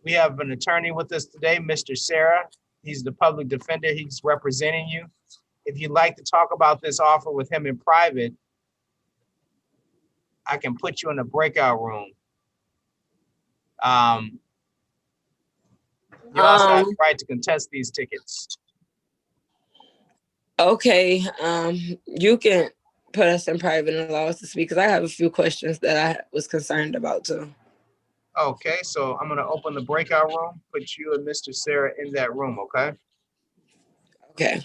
We have an attorney with us today, Mr. Sarah. He's the public defender. He's representing you. If you'd like to talk about this offer with him in private, I can put you in a breakout room. You also have the right to contest these tickets. Okay, you can put us in private and allow us to speak because I have a few questions that I was concerned about too. Okay, so I'm gonna open the breakout room, put you and Mr. Sarah in that room, okay? Okay.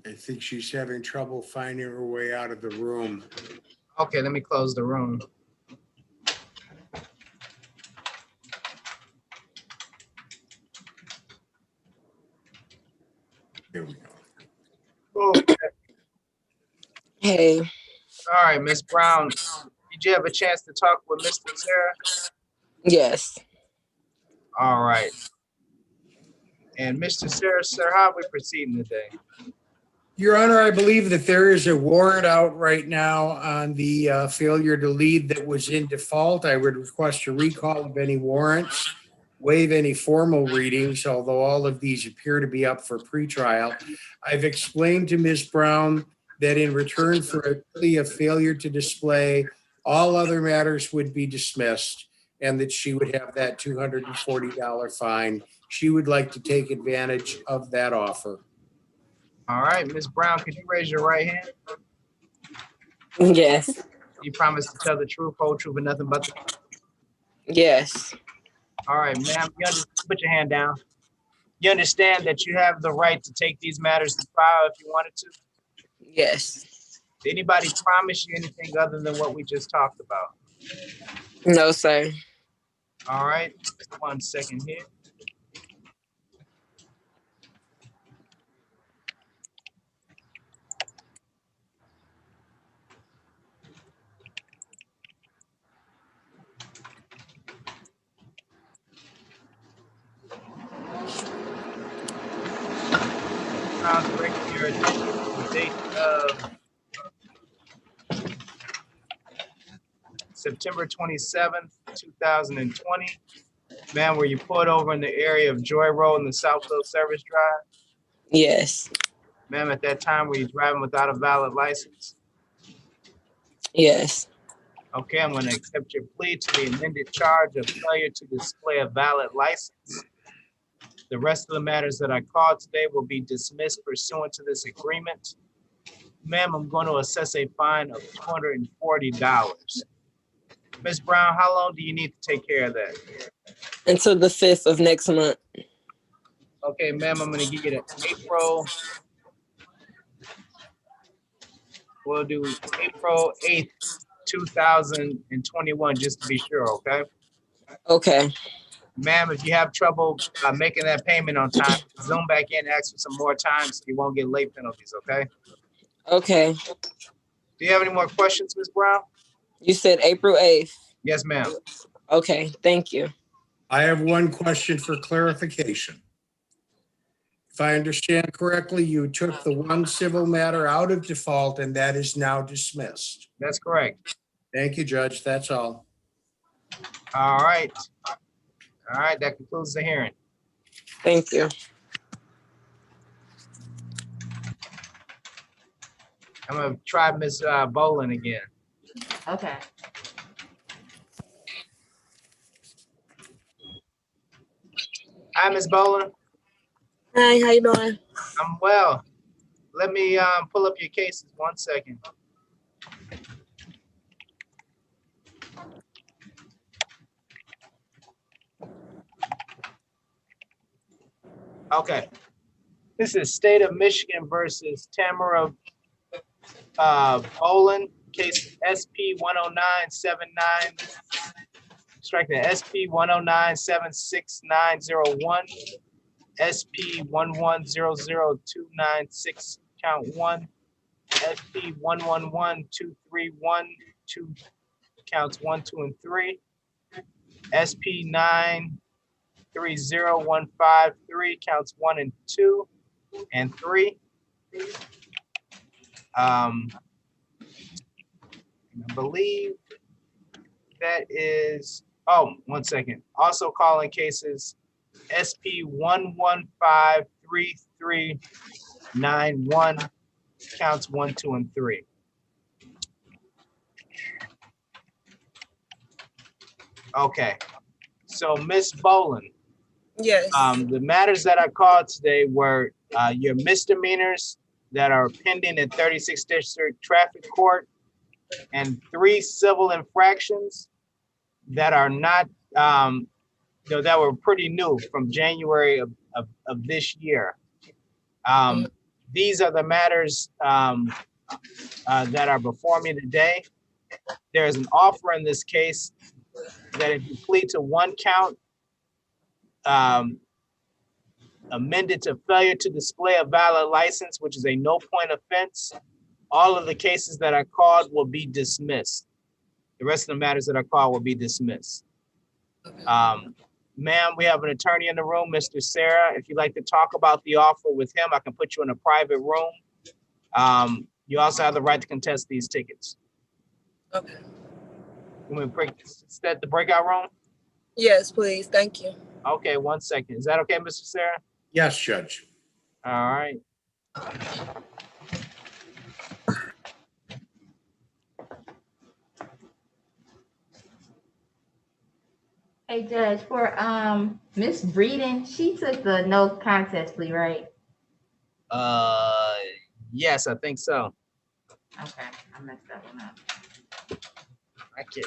I think she's having trouble finding her way out of the room. Okay, let me close the room. Here we go. Okay. Hey, All right, Miss Brown, did you have a chance to talk with Mr. Sarah? yes. All right. And Mr. Sarah, sir, how are we proceeding today? Your Honor, I believe that there is a warrant out right now on the failure to lead that was in default. I would request a recall of any warrants, waive any formal readings, although all of these appear to be up for pretrial. I've explained to Ms. Brown that in return for a plea of failure to display, all other matters would be dismissed and that she would have that $240 fine. She would like to take advantage of that offer. All right, Miss Brown, could you raise your right hand? Yes. You promise to tell the truth, whole truth, and nothing but the truth? Yes. All right, ma'am, put your hand down. You understand that you have the right to take these matters to trial if you wanted to? Yes. Did anybody promise you anything other than what we just talked about? No, sir. All right, just 1 second here. I'll direct your attention to the date of September 27th, 2020. Ma'am, were you pulled over in the area of Joy Road in the Southfield Service Drive? Yes. Ma'am, at that time, were you driving without a valid license? Yes. Okay, I'm going to accept your plea to the amended charge of failure to display a valid license. The rest of the matters that I called today will be dismissed pursuant to this agreement. Ma'am, I'm going to assess a fine of $240. Ms. Brown, how long do you need to take care of that? Until the 5th of next month. Okay, ma'am, I'm going to give you the April. We'll do April 8th, 2021, just to be sure, okay? Okay. Ma'am, if you have trouble making that payment on time, zoom back in, ask for some more time so you won't get late penalties, okay? Okay. Do you have any more questions, Ms. Brown? You said April 8th. Yes, ma'am. Okay, thank you. I have one question for clarification. If I understand correctly, you took the one civil matter out of default and that is now dismissed. That's correct. Thank you, Judge. That's all. All right. All right, that concludes the hearing. Thank you. I'm going to try Ms. Boland again. Okay. Hi, Ms. Boland. Hi, how you doing? I'm well. Let me pull up your cases 1 second. Okay. This is State of Michigan versus Tamara Boland, case SP 10979. Strike the SP 109-76901, SP 1100296, count 1, SP 111231, counts 1, 2, and 3, SP 930153, counts 1 and 2 and 3. I believe that is, oh, 1 second. Also calling cases SP 1153391, counts 1, 2, and 3. Okay, so Miss Boland. Yes. The matters that I called today were your misdemeanors that are pending at 36th District Traffic Court and 3 civil infractions that are not, that were pretty new from January of this year. these are the matters that are before me today. There is an offer in this case that if you plead to one count, amended to failure to display a valid license, which is a no point offense, all of the cases that are called will be dismissed. The rest of the matters that are called will be dismissed. Ma'am, we have an attorney in the room, Mr. Sarah. If you'd like to talk about the offer with him, I can put you in a private room. You also have the right to contest these tickets. Okay. You want me to set the breakout room? Yes, please. Thank you. Okay, 1 second. Is that okay, Mr. Sarah? Yes, Judge. All right. Hey, Judge, for Miss Breeden, she took the no contest plea, right? Yes, I think so. Okay, I messed that one up. Okay.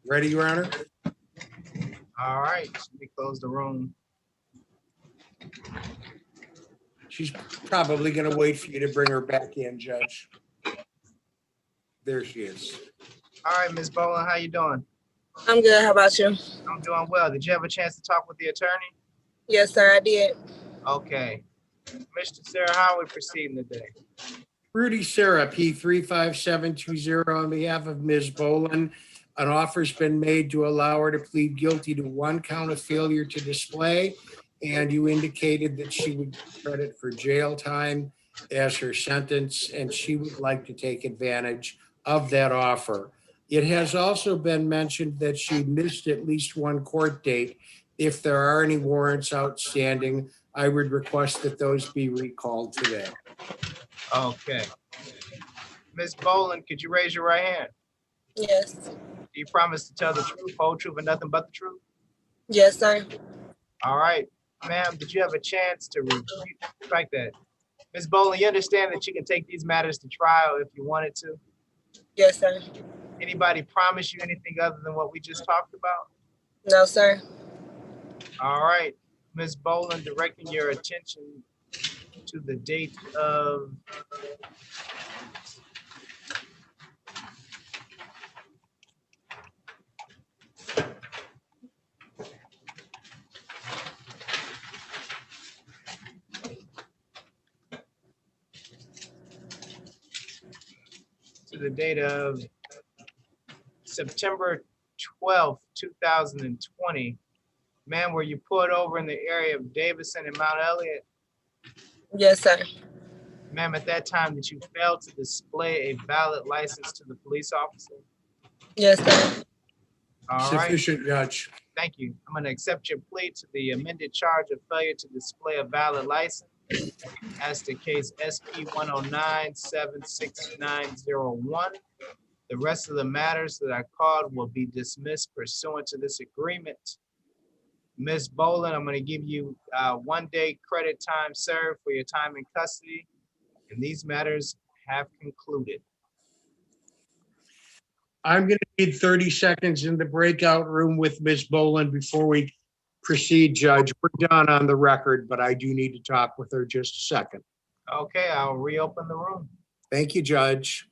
Ready, Your Honor? All right, let me close the room. She's probably going to wait for you to bring her back in, Judge. There she is. All right, Ms. Bowen, how you doing? I'm good. How about you? I'm doing well. Did you have a chance to talk with the attorney? Yes, sir, I did. Okay. Mr. Sarah, how are we proceeding today? Rudy Sarah, P35720 on behalf of Ms. Boland. An offer's been made to allow her to plead guilty to one count of failure to display, and you indicated that she would get credit for jail time as her sentence, and she would like to take advantage of that offer. It has also been mentioned that she missed at least one court date. If there are any warrants outstanding, I would request that those be recalled today. Okay. Ms. Boland, could you raise your right hand? Yes. Do you promise to tell the truth, whole truth, and nothing but the truth? Yes, sir. All right. Ma'am, did you have a chance to review like that? Ms. Boland, you understand that you can take these matters to trial if you wanted to? Yes, sir. Anybody promise you anything other than what we just talked about? No, sir. All right. Ms. Boland, directing your attention to the date of September 12th, 2020. Ma'am, were you pulled over in the area of Davison and Mount Elliott? Yes, sir. Ma'am, at that time, did you fail to display a valid license to the police officer? Yes, sir. All right. Sufficient, Judge. Thank you. I'm going to accept your plea to the amended charge of failure to display a valid license as to case SP 109-76901. The rest of the matters that I called will be dismissed pursuant to this agreement. Ms. Boland, I'm going to give you 1 day credit time served for your time in custody, and these matters have concluded. I'm going to need 30 seconds in the breakout room with Ms. Boland before we proceed, Judge. We're done on the record, but I do need to talk with her just a second. Okay, I'll reopen the room. Thank you, Judge.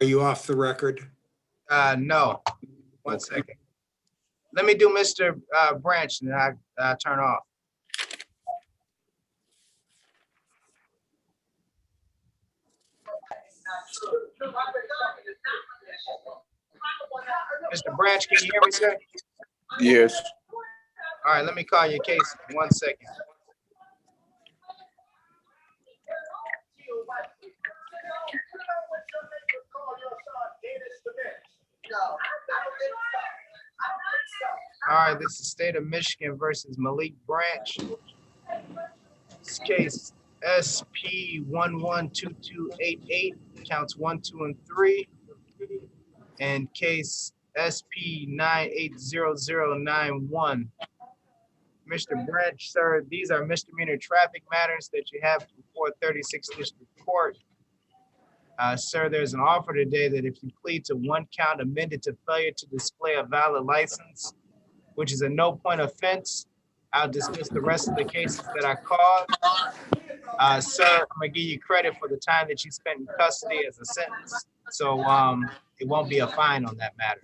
Are you off the record? No, 1 second. Let me do Mr. Branch and I turn off. Mr. Branch, can you hear me, sir? Yes. All right, let me call your case. 1 second. All right, this is State of Michigan versus Malik Branch. This case SP 112288, counts 1, 2, and 3, and case SP 980091. Mr. Branch, sir, these are misdemeanor traffic matters that you have before 36th District Court. Sir, there's an offer today that if you plead to 1 count amended to failure to display a valid license, which is a no-point offense, I'll dismiss the rest of the cases that I called. Sir, I'm gonna give you credit for the time that you spent in custody as a sentence. So it won't be a fine on that matter.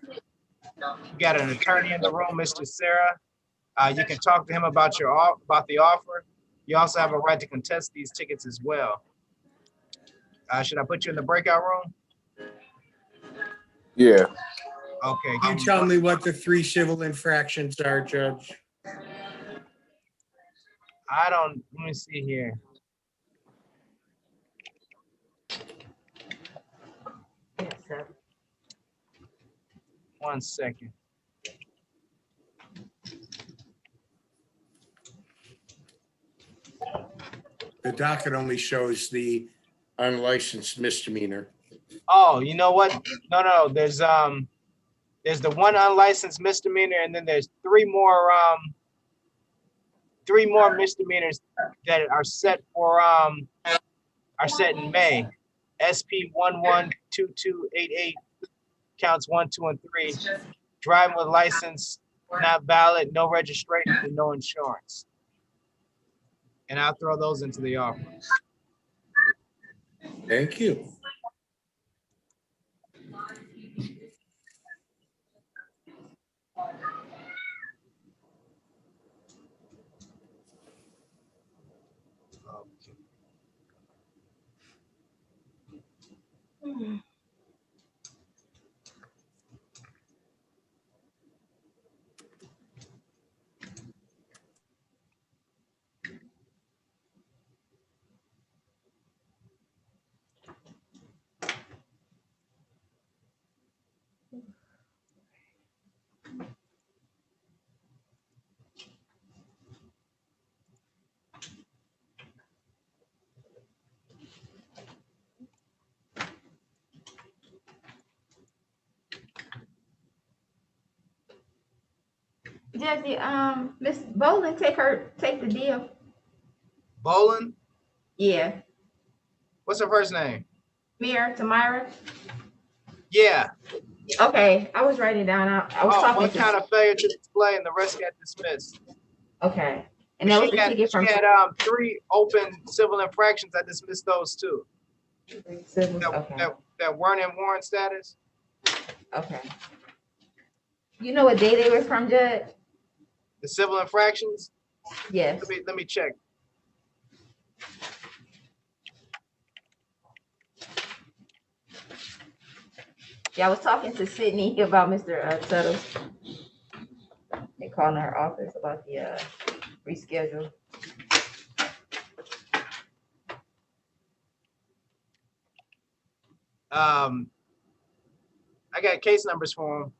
You got an attorney in the room, Mr. Sarah. You can talk to him about the offer. You also have a right to contest these tickets as well. Should I put you in the breakout room? Yeah. Okay. Can you tell me what the 3 civil infractions are, Judge? Let me see here. 7. 1 second. The docket only shows the unlicensed misdemeanor. Oh, you know what? No. There's the one unlicensed misdemeanor, and then there's three more misdemeanors that are set in May. SP 112288 counts 1, 2, and 3. Driving with license not valid, no registration, and no insurance. And I'll throw those into the offer. Thank you. Jesse, Miss Bolin, take the deal. Bolin? Yeah. What's her first name? Tamira. Yeah. Okay, I was writing down. I was talking one to. count of failure to display, and the rest got dismissed. Okay, and that was the ticket from. She had 3 open civil infractions. I dismissed those too. That weren't in warrant status. Okay. You know what day they were from, Judge? The civil infractions? Yes. Let me check. Yeah, I was talking to Sydney about Mr. Tuttle. They called in her office about the reschedule. I got case numbers for him.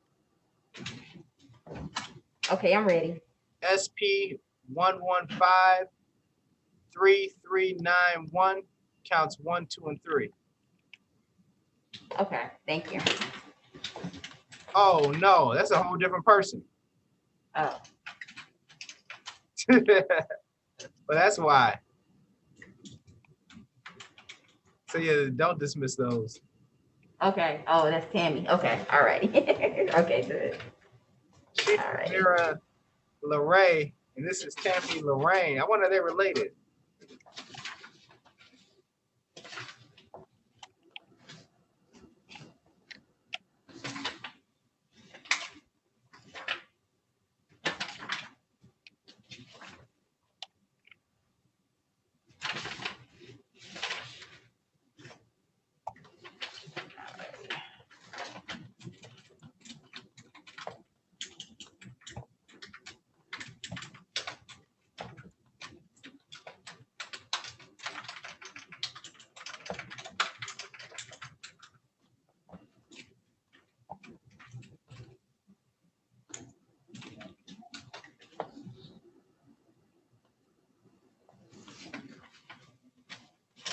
Okay, I'm ready. SP 1153391 counts 1, 2, and 3. Okay, thank you. Oh no, that's a whole different person. Oh. But that's why. So yeah, don't dismiss those. Okay. Oh, that's Tammy. Okay. All righty. Okay, good. She's Mira LeRae, and this is Tammy Lorraine. I wonder if they're related.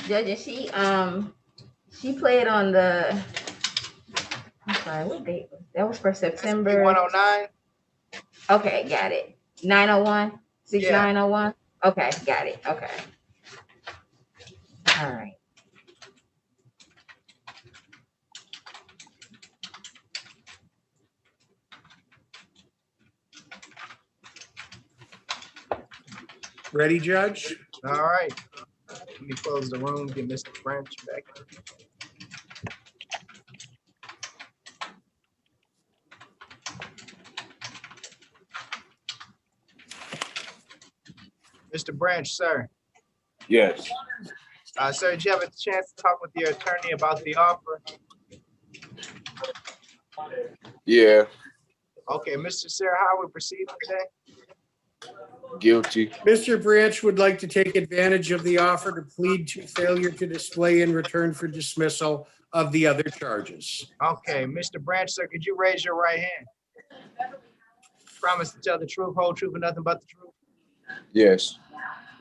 Judge, she played on the. I'm sorry, what date? That was for September. 109. Okay, got it. 901, 6901. Okay, got it. Okay. All right. Ready, Judge? All right. Let me close the room, get Mr. Branch back. Mr. Branch, sir. Yes. Sir, did you have a chance to talk with your attorney about the offer? Yeah. Okay, Mr. Sarah, how are we proceeding today? Guilty. Mr. Branch would like to take advantage of the offer to plead to failure to display in return for dismissal of the other charges. Okay, Mr. Branch, sir, could you raise your right hand? Promise to tell the truth, whole truth, and nothing but the truth. Yes.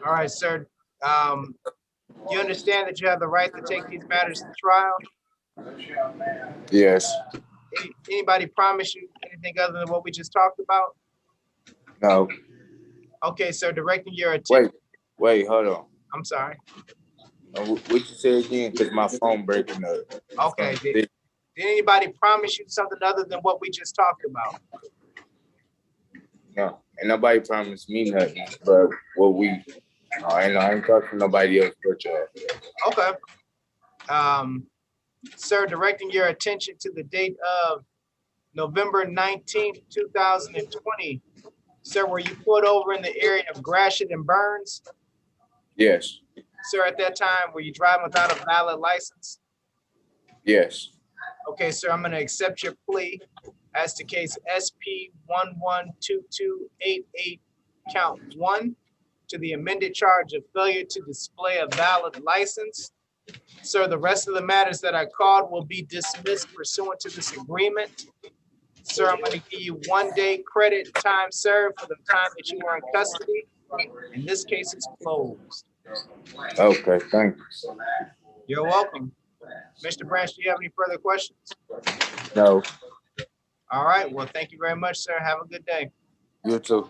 All right, sir. You understand that you have the right to take these matters to trial? Yes. Anybody promise you anything other than what we just talked about? No. Okay, sir, directing your attention. Wait, hold on. I'm sorry. What you say again? Because my phone breaking up. Okay, did anybody promise you something other than what we just talked about? No, and nobody promised me nothing, but what we, I ain't talking to nobody else but y'all. Okay. Sir, directing your attention to the date of November 19th, 2020. Sir, were you pulled over in the area of Gratiot and Burns? Yes. Sir, at that time, were you driving without a valid license? Yes. Okay, sir, I'm gonna accept your plea as to case SP 112288, count 1, to the amended charge of failure to display a valid license. Sir, the rest of the matters that I called will be dismissed pursuant to this agreement. Sir, I'm gonna give you 1 day credit time served for the time that you were in custody. And this case is closed. Okay, thank you. You're welcome. Mr. Branch, do you have any further questions? No. All right, well, thank you very much, sir. Have a good day. You too.